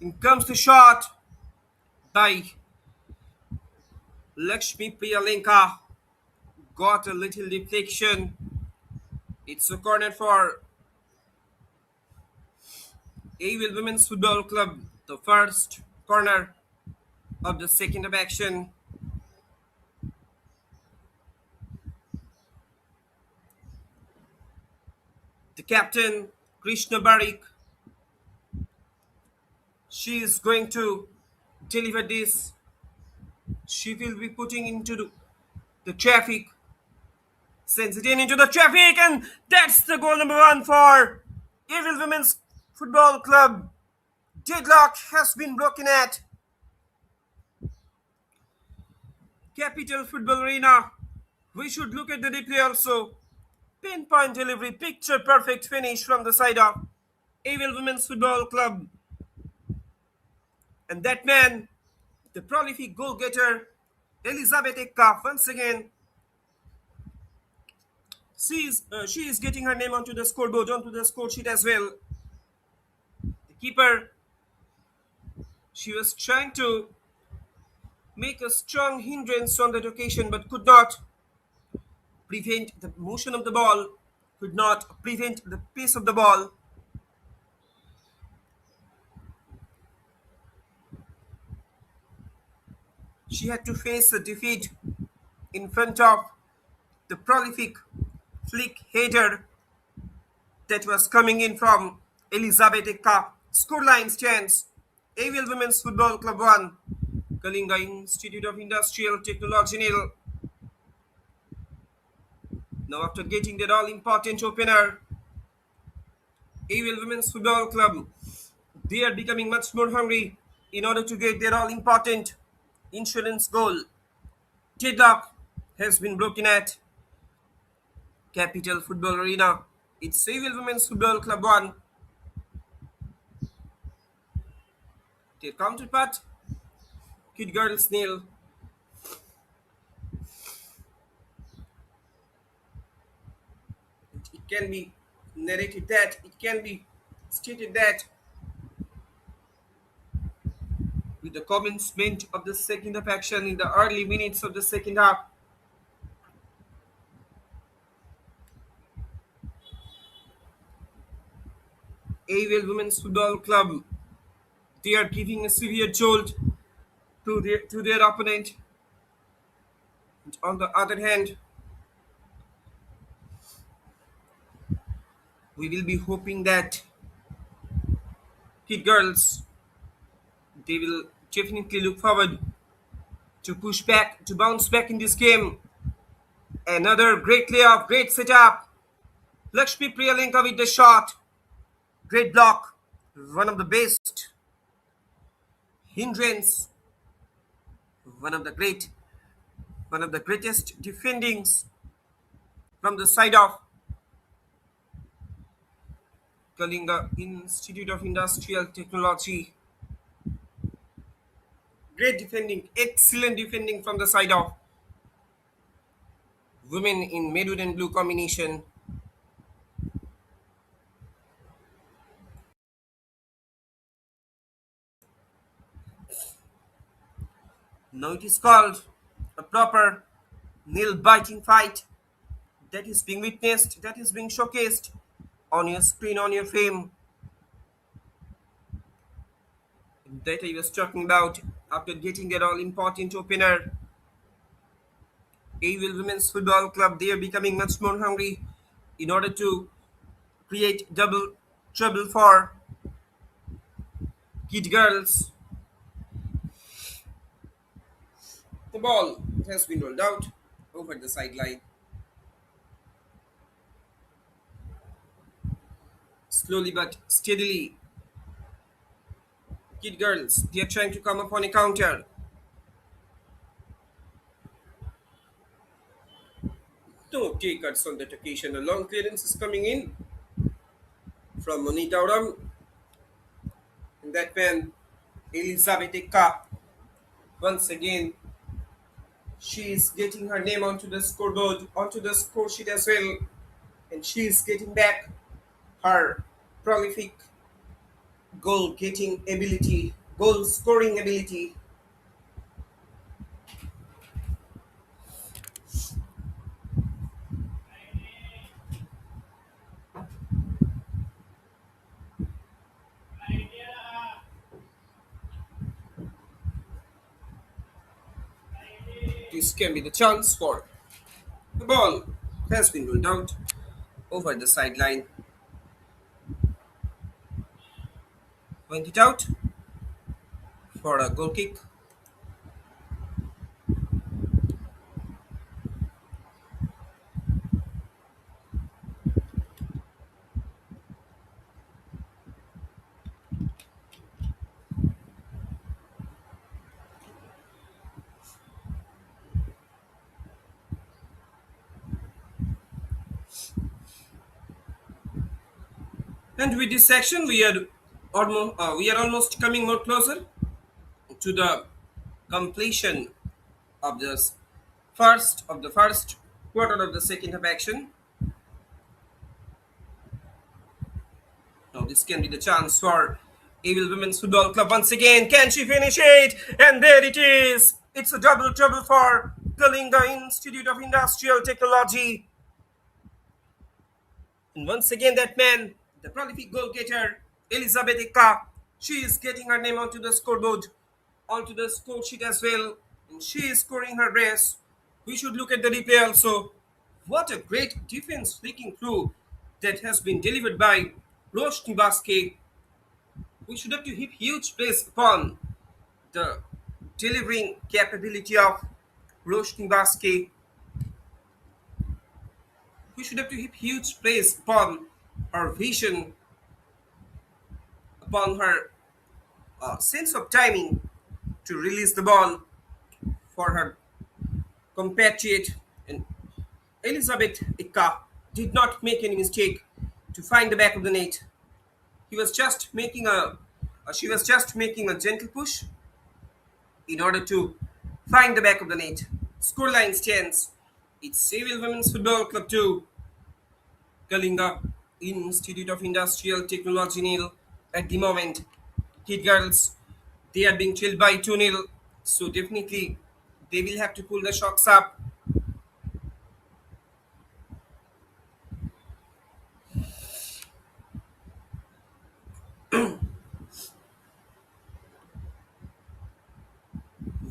In comes the shot by Lakshmi Priyalenka. Got a little deflection. It's a corner for AUL Women's Football Club. The first corner of the second of action. The captain, Krishna Barik, she is going to deliver this. She will be putting into the traffic. Sends it in into the traffic, and that's the goal number 1 for AUL Women's Football Club. Deadlock has been broken at Capital Football Arena. We should look at the replay also. Pinpoint delivery, picture perfect finish from the side of AUL Women's Football Club. And that man, the prolific goal getter, Elizabeth Ekka, once again, she is getting her name onto the scoreboard, onto the score sheet as well. The keeper, she was trying to make a strong hindrance on that occasion, but could not prevent the motion of the ball, could not prevent the pace of the ball. She had to face a defeat in front of the prolific flick header that was coming in from Elizabeth Ekka. Scoreline stands AUL Women's Football Club 1, Kalinga Institute of Industrial Technology nil. Now after getting that all-important opener, AUL Women's Football Club, they are becoming much more hungry in order to get their all-important insurance goal. Deadlock has been broken at Capital Football Arena. It's AUL Women's Football Club 1. Their counterpart, Kid Girls nil. It can be narrated that, it can be stated that with the commencement of the second half action in the early minutes of the second half. AUL Women's Football Club, they are giving a severe jolt to their opponent. And on the other hand, we will be hoping that KIIT girls, they will definitely look forward to push back, to bounce back in this game. Another great layoff, great setup. Lakshmi Priyalenka with the shot. Great block. One of the best hindrance. One of the great, one of the greatest defendings from the side of Kalinga Institute of Industrial Technology. Great defending, excellent defending from the side of women in maroon and blue combination. Now it is called a proper nail biting fight that is being witnessed, that is being showcased on your screen, on your frame, that I was talking about after getting that all important opener. AUL Women's Football Club, they are becoming much more hungry in order to create double trouble for KIIT girls. The ball has been rolled out over the sideline. Slowly but steadily, KIIT girls, they are trying to come upon a counter. No takers on that occasion. A long clearance is coming in from Monita Uram. And that man, Elizabeth Eka, once again, she is getting her name onto the scoreboard, onto the score sheet as well. And she is getting back her prolific goal getting ability, goal scoring ability. This can be the chance for the ball has been rolled out over the sideline. Went it out for a goal kick. And with this section, we are almost coming more closer to the completion of this first quarter of the second half action. Now this can be the chance for Evil Women's Football Club once again. Can she finish it? And there it is. It's a double trouble for Kalinga Institute of Industrial Technology. And once again, that man, the prolific goal getter, Elizabeth Eka, she is getting her name onto the scoreboard, onto the score sheet as well. And she is scoring her brace. We should look at the replay also. What a great defense flicking through that has been delivered by Roshni Baske. We should have to heap huge praise upon the delivering capability of Roshni Baske. We should have to heap huge praise upon her vision, upon her sense of timing to release the ball for her compatriot. And Elizabeth Ika did not make any mistake to find the back of the net. He was just making she was just making a gentle push in order to find the back of the net. Scoreline stands. It's Civil Women's Football Club 2, Kalinga Institute of Industrial Technology nil. At the moment, KIIT girls, They are being trailed by 2-0, so definitely they will have to pull the shocks up.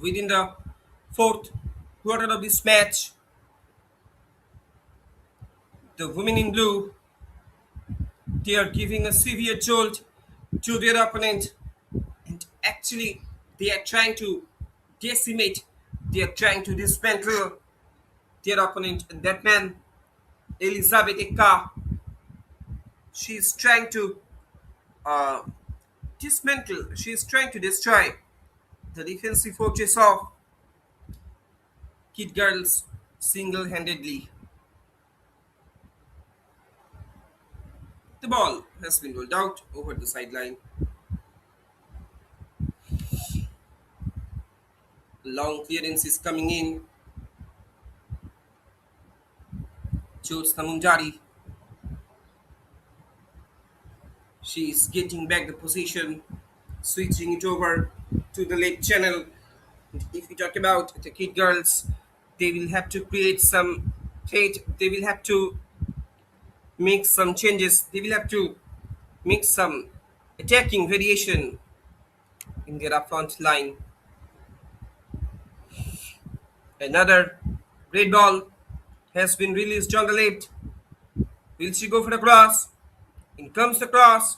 Within the fourth quarter of this match, the women in blue, they are giving a severe jolt to their opponent, and actually they are trying to decimate, they are trying to dismantle their opponent. And that man, Elizabeth Eka, she is trying to uh, dismantle, she is trying to destroy the defensive fortress of Kid Girls single-handedly. The ball has been rolled out over the sideline. Long clearance is coming in. Jyotsna Munjari, she is getting back the position, switching it over to the left channel. If we talk about the Kid Girls, they will have to create some trade. They will have to make some changes. They will have to make some attacking variation in their upfront line. Another great ball has been released on the left. Will she go for the cross? In comes the cross,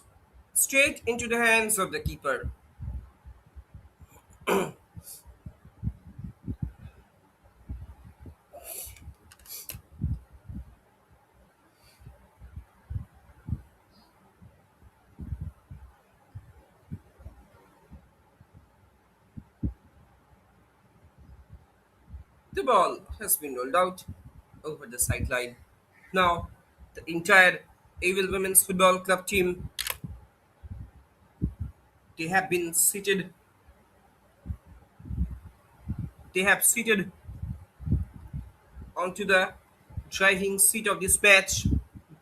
straight into the hands of the keeper. The ball has been rolled out over the sideline. Now, the entire AUL Women's Football Club team, they have been seated. They have seated onto the driving seat of this match.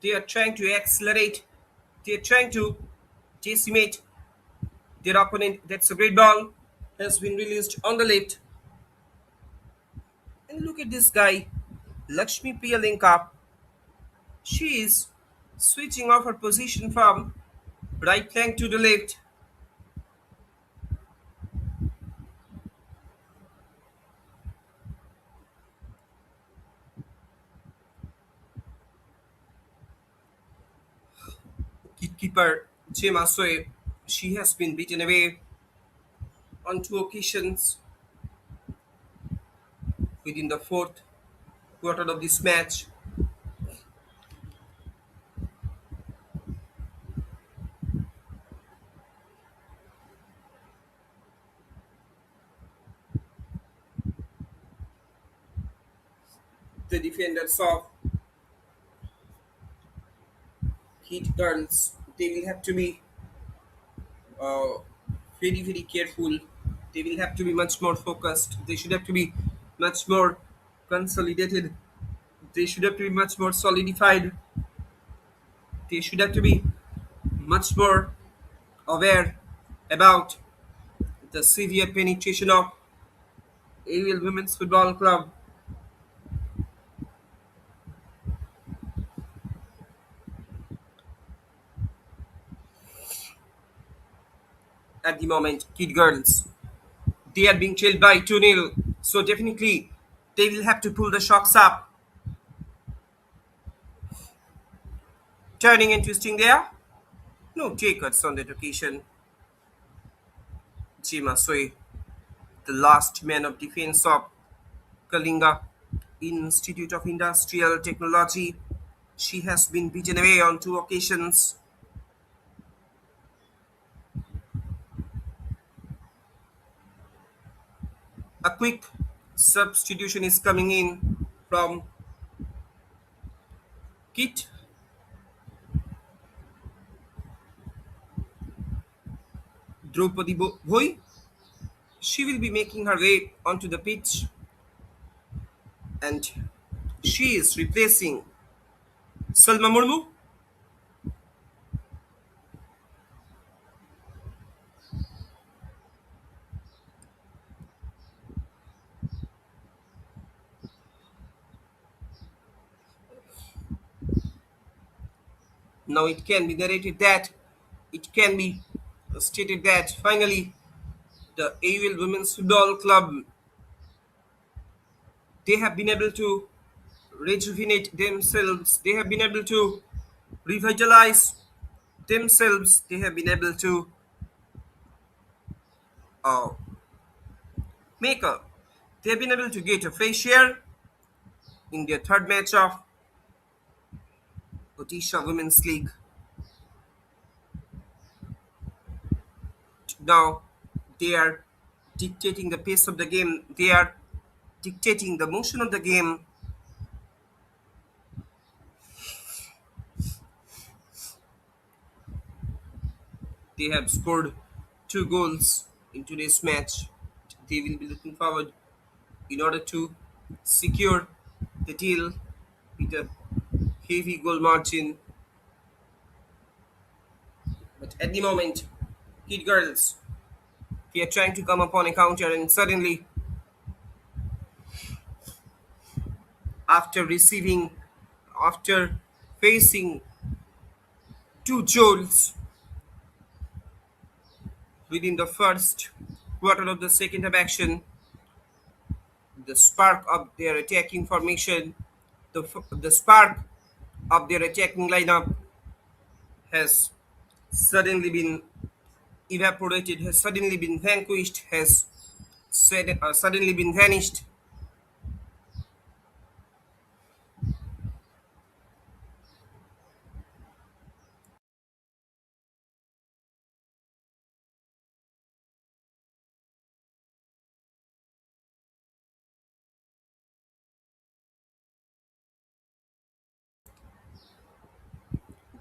They are trying to accelerate. They are trying to decimate their opponent. That's a great ball. Has been released on the left. And look at this guy, Lakshmi Priyalenka. She is switching off her position from right flank to the left. Keeper Jema Soe, she has been beaten away on two occasions within the fourth quarter of this match. The defenders of Heat Girls, they will have to be uh, very careful. They will have to be much more focused. They should have to be much more consolidated. They should have to be much more solidified. They should have to be much more aware about the severe penetration of AUL Women's Football Club at the moment. Kid Girls, they are being trailed by 2-0, so definitely they will have to pull the shocks up. Turning and twisting there. No takers on that occasion. Jima Soe, the last man of defense of Kalinga Institute of Industrial Technology. She has been beaten away on two occasions. A quick substitution is coming in from KIIT. Draupadi Bhoi. She will be making her way onto the pitch, and she is replacing Salma Murmu. Now it can be narrated that, it can be stated that finally the AUL Women's Football Club, they have been able to rejuvenate themselves, they have been able to revitalize themselves, they have been able to uh, make a, they have been able to get a fair share in their third match of Odisha Women's League. Now they are dictating the pace of the game, they are dictating the motion of the game. They have scored two goals in today's match. They will be looking forward in order to secure the deal with a heavy goal margin. But at the moment, KIIT girls, they are trying to come upon a counter, and suddenly, after receiving, after facing two jolts within the first quarter of the second half action, the spark of their attacking formation, the spark of their attacking lineup has suddenly been evaporated, has suddenly been vanquished, has suddenly been vanished.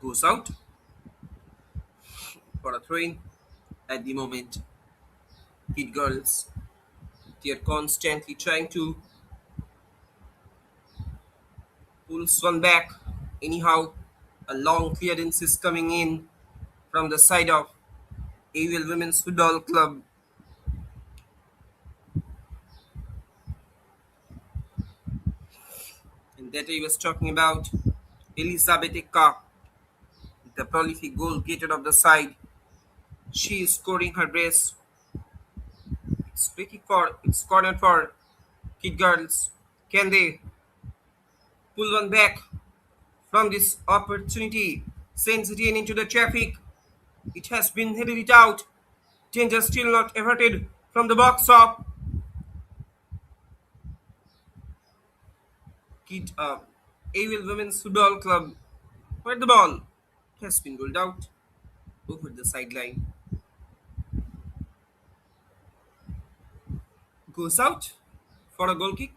Goes out for a throw in. At the moment, kid girls, they are constantly trying to pull one back. Anyhow, a long clearance is coming in from the side of AUL Women's Football Club, and that I was talking about Elizabeth Eka, the prolific goal getter of the side. She is scoring her brace. It's tricky for, it's corner for kid girls. Can they pull one back from this opportunity? Sends it in into the traffic. It has been headed it out. Danger still not averted from the box of Kid AUL Women's Football Club, where the ball has been rolled out over the sideline. Goes out for a goal kick.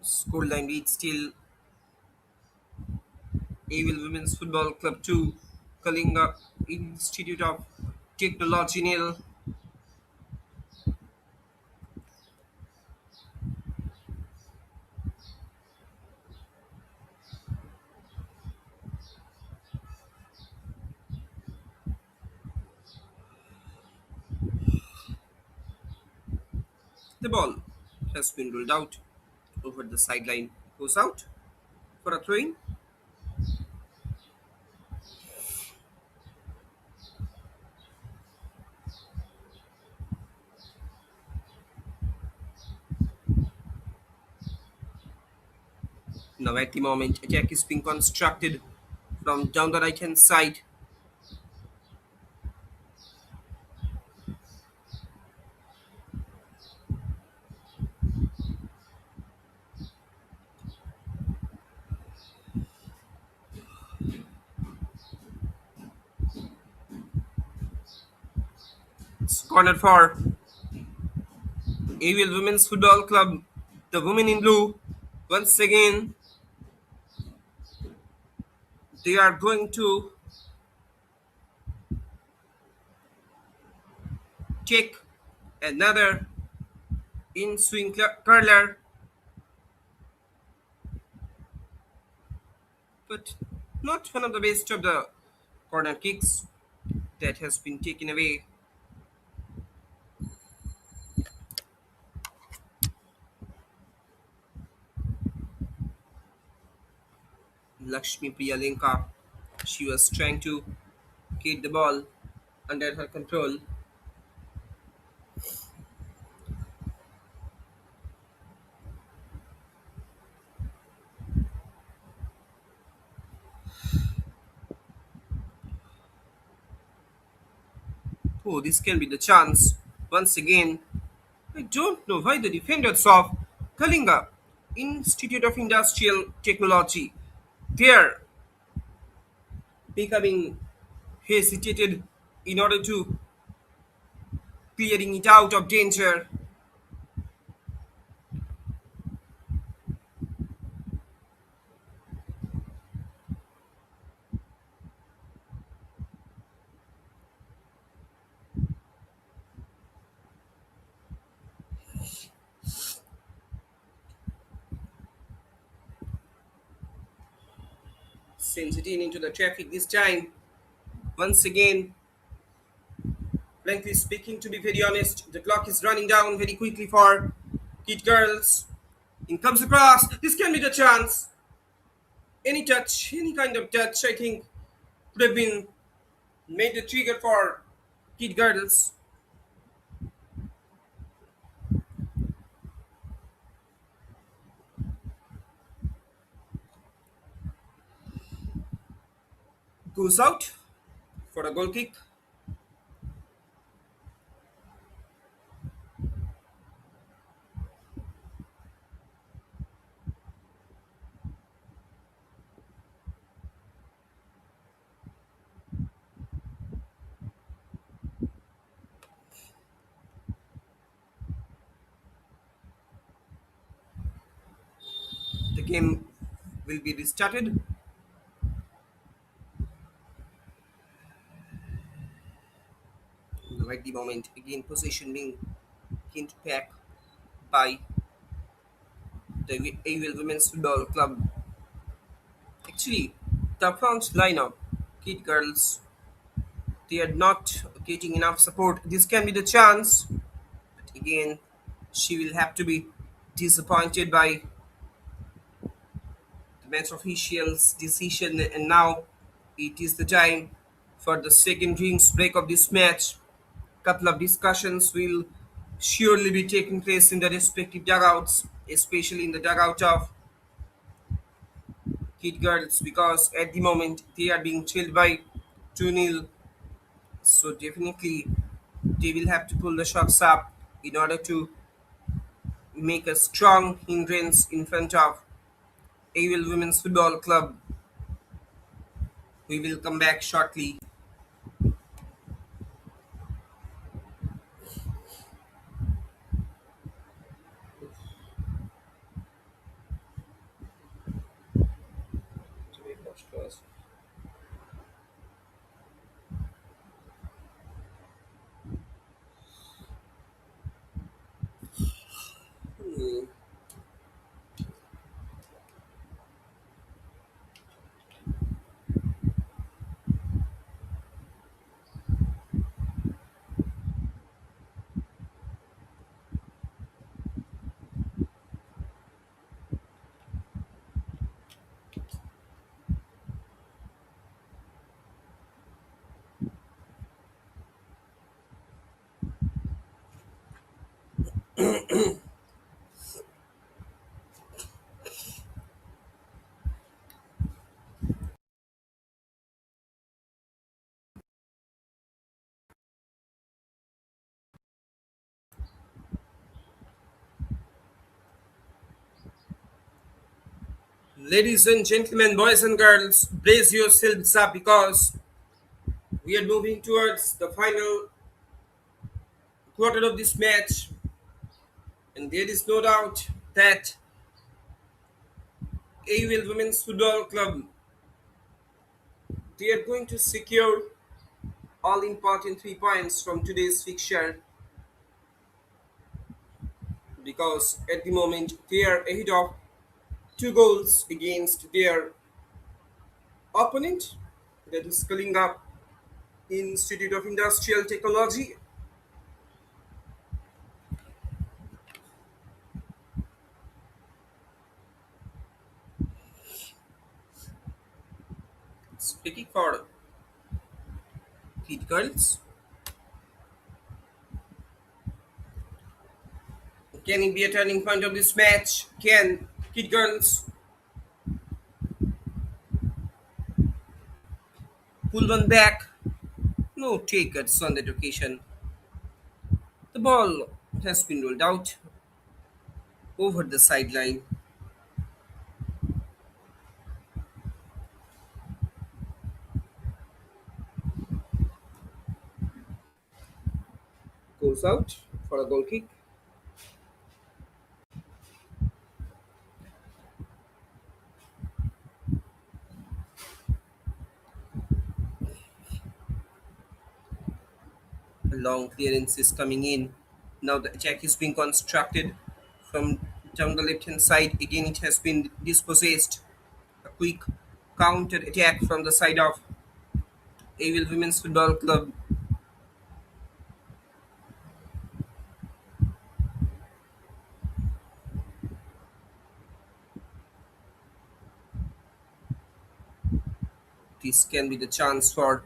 Scoreline reads still AUL Women's Football Club 2, Kalinga Institute of Technology nil. The ball has been rolled out over the sideline. Goes out for a throw in. Now at the moment, attack is being constructed from down the right hand side. It's corner for AUL Women's Football Club. The women in blue, once again, they are going to take another in swing curler, but not one of the best of the corner kicks that has been taken away. Lakshmi Priyalenka, she was trying to get the ball under her control. Oh, this can be the chance. Once again, I don't know why the defenders of Kalinga Institute of Industrial Technology, they're becoming hesitated in order to clearing it out of danger. Sends it in into the traffic this time. Once again, frankly speaking, to be very honest, the clock is running down very quickly for Kid Girls. In comes across. This can be the chance. Any touch, any kind of touch, I think, could have been made the trigger for Kid Girls. Goes out for a goal kick. The game will be restarted. Right the moment, again possession being gained back by the AUL Women's Football Club. Actually, the front lineup, Kid Girls, they are not getting enough support. This can be the chance, but again, she will have to be disappointed by the match officials' decision, and now it is the time for the second drinks break of this match. Couple of discussions will surely be taking place in the respective dugouts, especially in the dugout of Kid Girls, because at the moment they are being trailed by 2-0. So definitely they will have to pull the shots up in order to make a strong hindrance in front of AUL Women's Football Club. We will come back shortly. Ladies and gentlemen, boys and girls, brace yourselves up because we are moving towards the final quarter of this match, and there is no doubt that AUL Women's Football Club, they are going to secure all important 3 points from today's fixture because at the moment they are ahead of 2 goals against their opponent, that is Kalinga Institute of Industrial Technology. Speaking for KIIT girls, can it be a turning point of this match? Can KIIT girls pull one back? No takers on that occasion. The ball has been rolled out over the sideline, goes out for a goal kick. A long clearance is coming in. Now the attack is being constructed from down the left hand side. Again, it has been dispossessed. A quick counter attack from the side of AUL Women's Football Club. This can be the chance for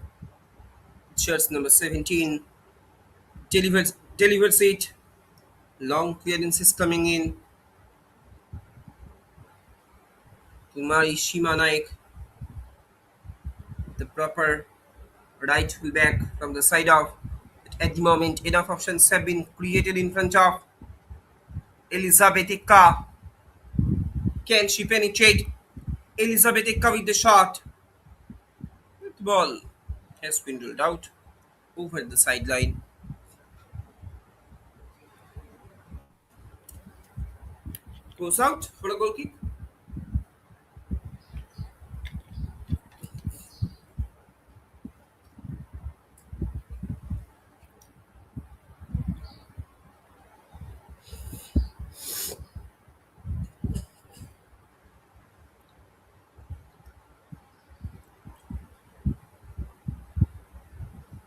Church number 17. Delivers it. Long clearance is coming in. Kumari Shima Naik, the proper right fullback from the side of. At the moment, enough options have been created in front of Elizabeth Eka. Can she penetrate? Elizabeth Eka with the shot. The ball has been ruled out over the sideline. Goes out for a goal kick.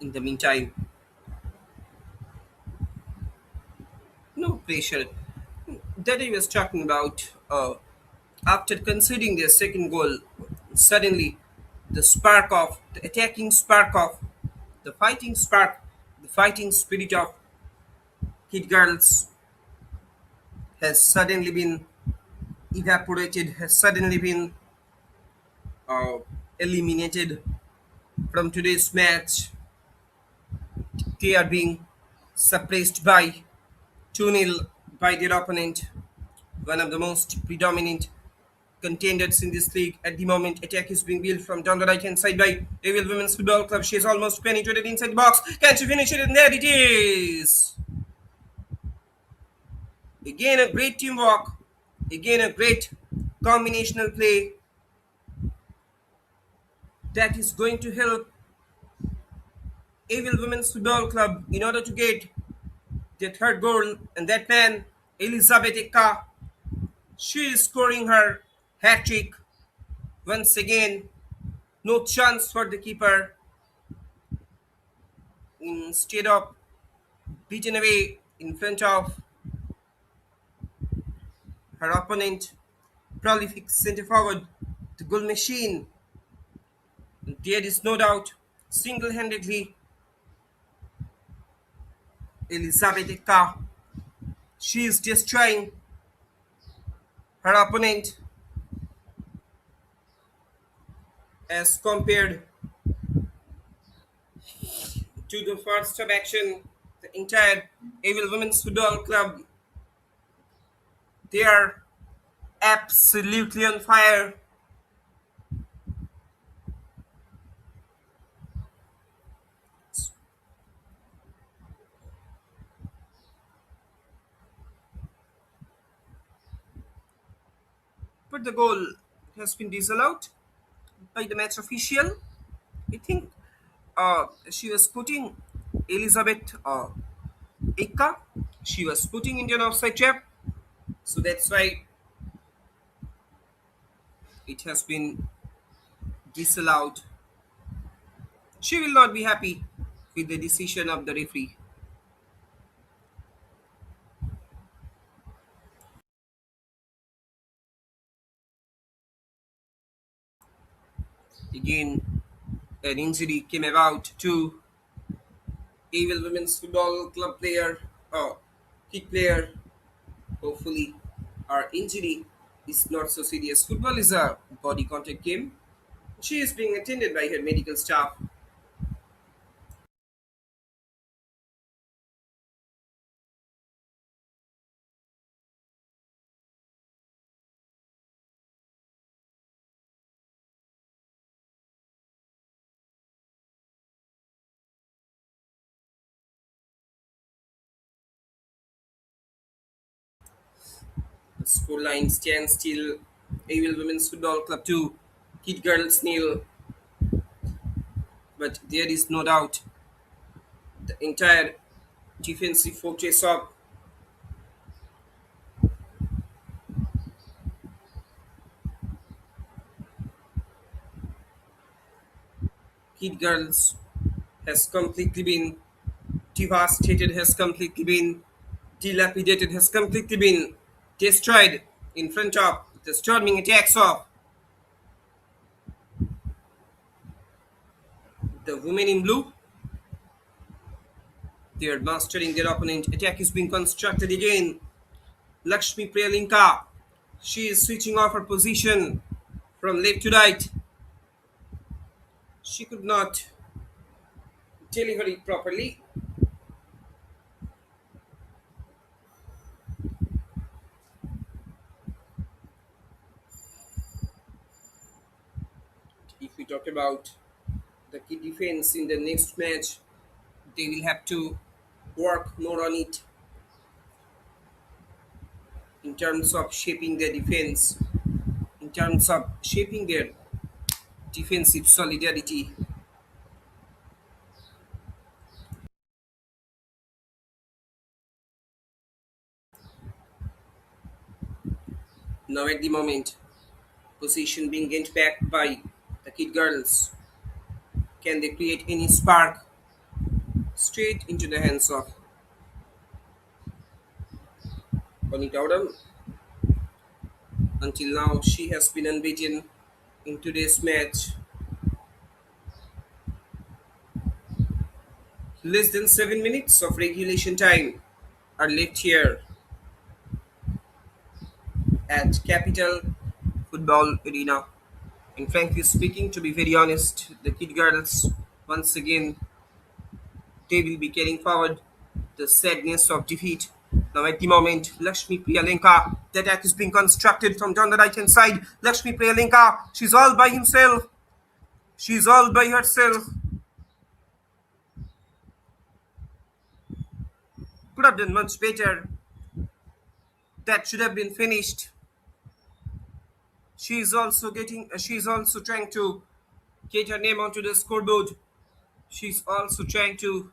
In the meantime, no pressure. That I was talking about. After conceding their second goal, suddenly the attacking spark of, the fighting spark, the fighting spirit of Kid Girls has suddenly been evaporated, has suddenly been uh, eliminated from today's match. They are being suppressed by 2-0 by their opponent, one of the most predominant contenders in this league at the moment. Attack is being built from down the right hand side by Devil Women's Football Club. She has almost penetrated inside the box. Can she finish it? And there it is. Again, a great teamwork. Again, a great combinational play that is going to help Evil Women's Football Club in order to get their third goal. And that man, Elizabeth Eka, she is scoring her hat trick once again. No chance for the keeper. Instead of beaten away in front of her opponent, prolific centre forward, the goal machine. There is no doubt, single handedly, Elizabeth Eka, she is destroying her opponent as compared to the first of action. The entire Evil Women's Football Club, they are absolutely on fire. But the goal has been disallowed by the match official. I think she was putting Elizabeth Eka, she was putting Indian offside trap. So that's why it has been disallowed. She will not be happy with the decision of the referee. Again, an injury came about to Evil Women's Football Club player, or kick player. Hopefully, our injury is not so serious. Football is a body contact game. She is being attended by her medical staff. The scoreline stands still. Evil Women's Football Club 2, Kid Girls nil. But there is no doubt the entire defensive fortress of Kid Girls has completely been devastated, has completely been dilapidated, has completely been destroyed in front of the storming attacks of the women in blue. They are mastering their opponent. Attack is being constructed again. Lakshmi Priyalinka. She is switching off her position from left to right. She could not deliver it properly. If we talk about the key defense in the next match, they will have to work more on it in terms of shaping their defense, in terms of shaping their defensive solidarity. Now, at the moment, position being gained back by the Kid Girls. Can they create any spark straight into the hands of Bonita Odom? Until now, she has been unbeaten in today's match. Less than 7 minutes of regulation time are left here at Capital Football Arena. And frankly speaking, to be very honest, the Kid Girls, once again, they will be carrying forward the sadness of defeat. Now, at the moment, Lakshmi Priyalenka, the attack is being constructed from down the right hand side. Lakshmi Priyalenka, she's all by himself. She's all by herself. Could have done much better. That should have been finished. She's also trying to get her name onto the scoreboard. She's also trying to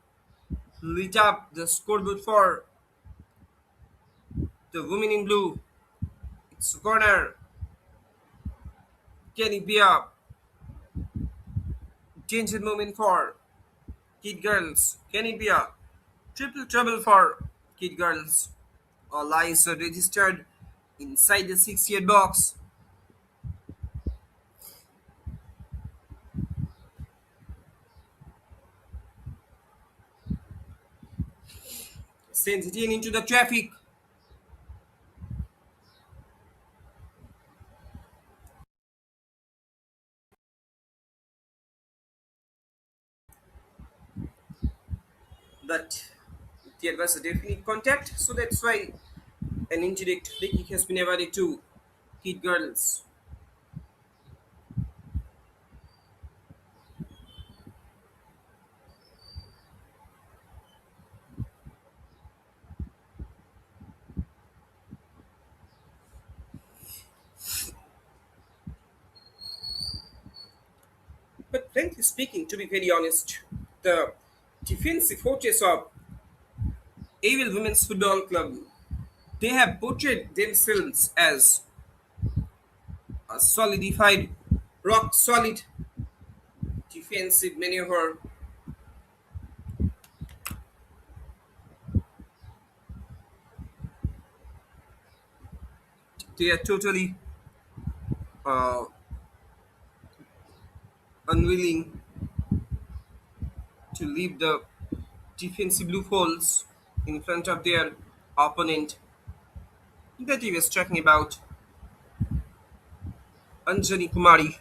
lit up the scoreboard for the women in blue. It's a corner. Can it be a danger moment for Kid Girls? Can it be a triple trouble for Kid Girls? All eyes are registered inside the 6 yard box. Sends it in into the traffic. But there was a definite contact, so that's why an indirect free kick has been awarded to Kid Girls. But frankly speaking, to be very honest, the defensive fortress of Evil Women's Football Club They have portrayed themselves as a solidified, rock solid defensive maneuver. They are totally uh, unwilling to leave the defensive loopholes in front of their opponent that he was talking about. Anjani Kumari,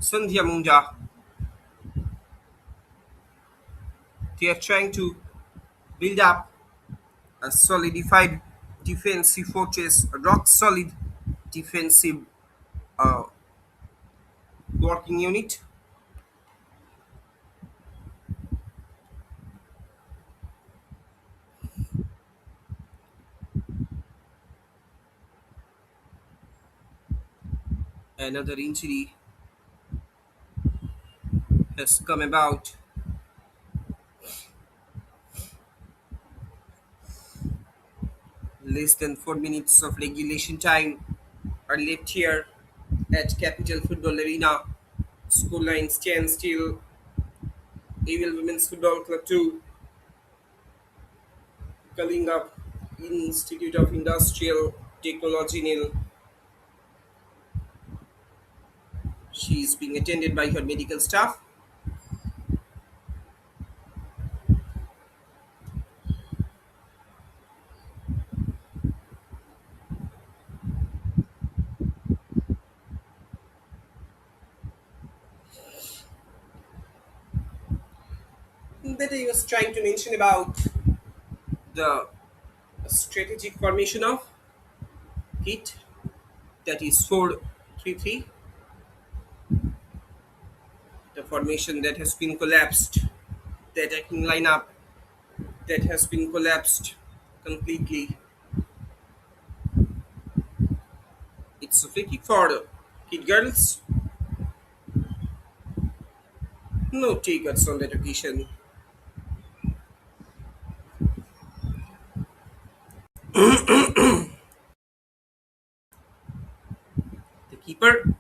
Sandhya Munda, they are trying to build up a solidified defensive fortress, a rock solid defensive uh, working unit. Another injury has come about. Less than 4 minutes of regulation time are left here at Capital Football Arena. Scoreline stands still. AUL Women's Football Club 2, Kalinga Institute of Industrial Technology nil. She is being attended by her medical staff. That I was trying to mention about the strategic formation of KIIT, that is 4-3-3, the formation that has been collapsed, the attacking lineup that has been collapsed completely. It's a free kick for the KIIT girls. No takers on that occasion. The keeper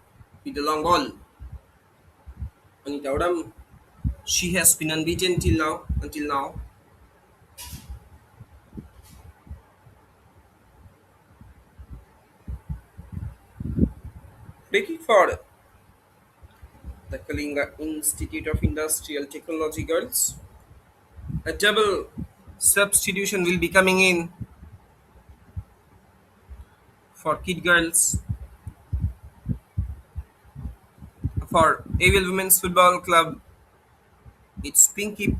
with the long ball, Anita Odam, she has been unbeaten till now. Until now, free kick for the Kalinga Institute of Industrial Technology girls. A double substitution will be coming in for KIIT girls for AUL Women's Football Club. It's Pinky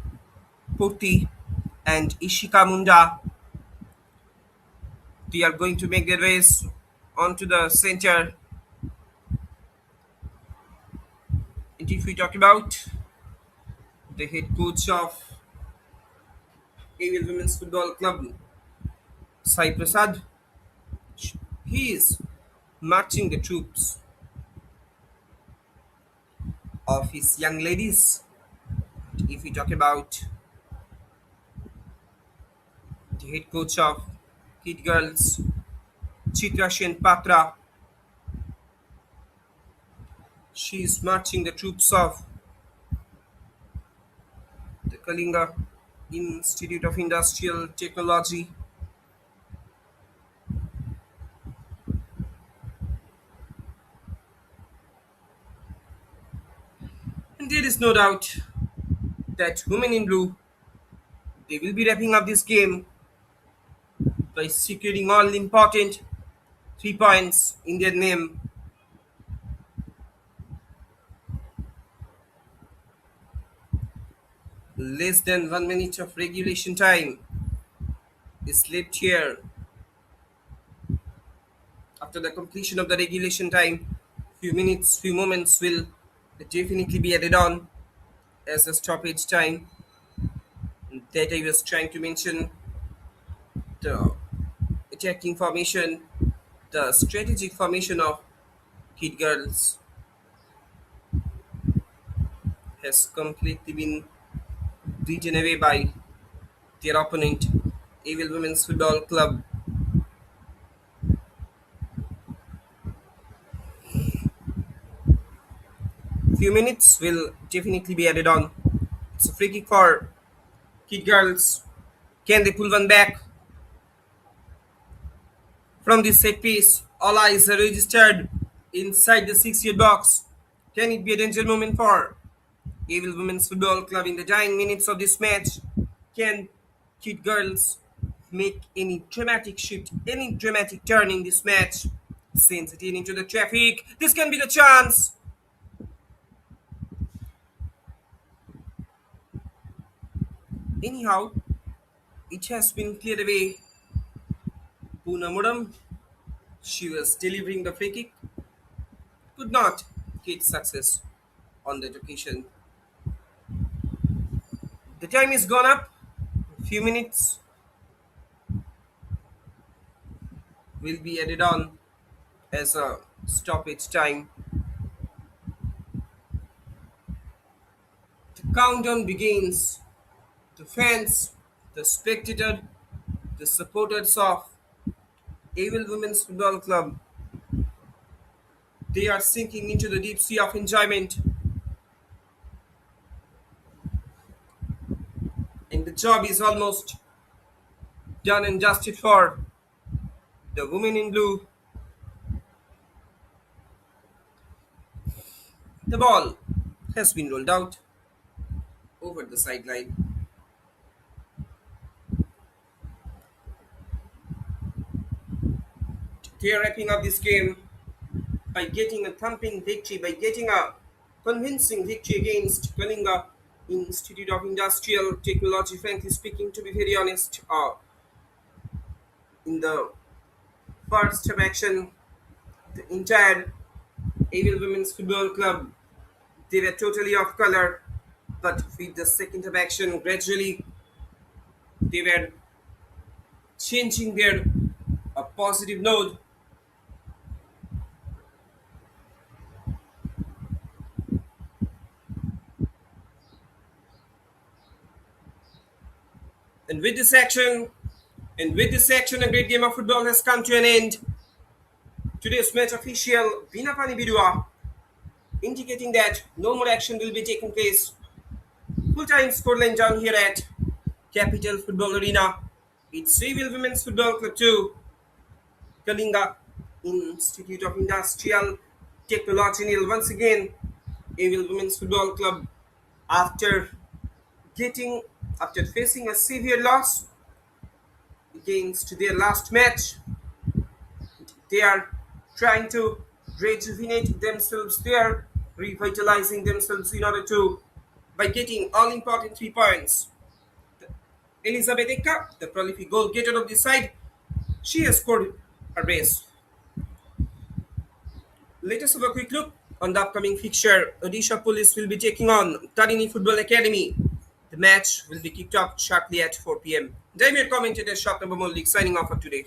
Purti and Ishika Munda. They are going to make their ways onto the center. And if we talk about the head coach of AUL Women's Football Club, Sai Prasad, he is marching the troops of his young ladies. If we talk about the head coach of KIIT girls, Chitra Sen Patra, she is marching the troops of the Kalinga Institute of Industrial Technology. And there is no doubt that Women in Blue, they will be wrapping up this game by securing all important 3 points in their name. Less than 1 minute of regulation time is left here. After the completion of the regulation time, few minutes, few moments will definitely be added on as a stoppage time. That I was trying to mention, the attacking formation, the strategic formation of KIIT girls has completely been beaten away by their opponent, AUL Women's Football Club. Few minutes will definitely be added on. It's a free kick for KIIT girls. Can they pull one back from this set piece? All eyes are registered inside the 6-yard box. Can it be a danger moment for AUL Women's Football Club in the dying minutes of this match? Can KIIT girls make any dramatic shift, any dramatic turn in this match? Sends it in into the traffic. This can be the chance. Anyhow, it has been cleared away. Poonam, she was delivering the free kick, could not get success on that occasion. The time is gone up. A few minutes will be added on as a stoppage time. The countdown begins. The fans, the spectators, the supporters of AUL Women's Football Club, they are sinking into the deep sea of enjoyment. And the job is almost done and dusted for the women in blue. The ball has been rolled out over the sideline. They are wrapping up this game by getting a thumping victory, by getting a convincing victory against Kalinga Institute of Industrial Technology. Frankly speaking, to be very honest, in the first term action, the entire AUL Women's Football Club, they were totally off color. But with the second term action, gradually they were changing their positive note. And with this action, a great game of football has come to an end. Today's match official, Binapani Bidua, indicating that no more action will be taking place. Full-time scoreline down here at Capital Football Arena. It's AUL Women's Football Club 2, Kalinga Institute of Industrial Technology nil. Once again, AUL Women's Football Club, after facing a severe loss against their last match, they are trying to rejuvenate themselves. They are revitalizing themselves in order to, by getting all important 3 points. Elizabeth Eka, the prolific goal getter of the side, she has scored a race. Let us have a quick look on the upcoming fixture. Odisha Police will be taking on Tarini Football Academy. The match will be kicked off sharply at 4 p.m. I'm your commentator, Shop Number Mollik, signing off for today.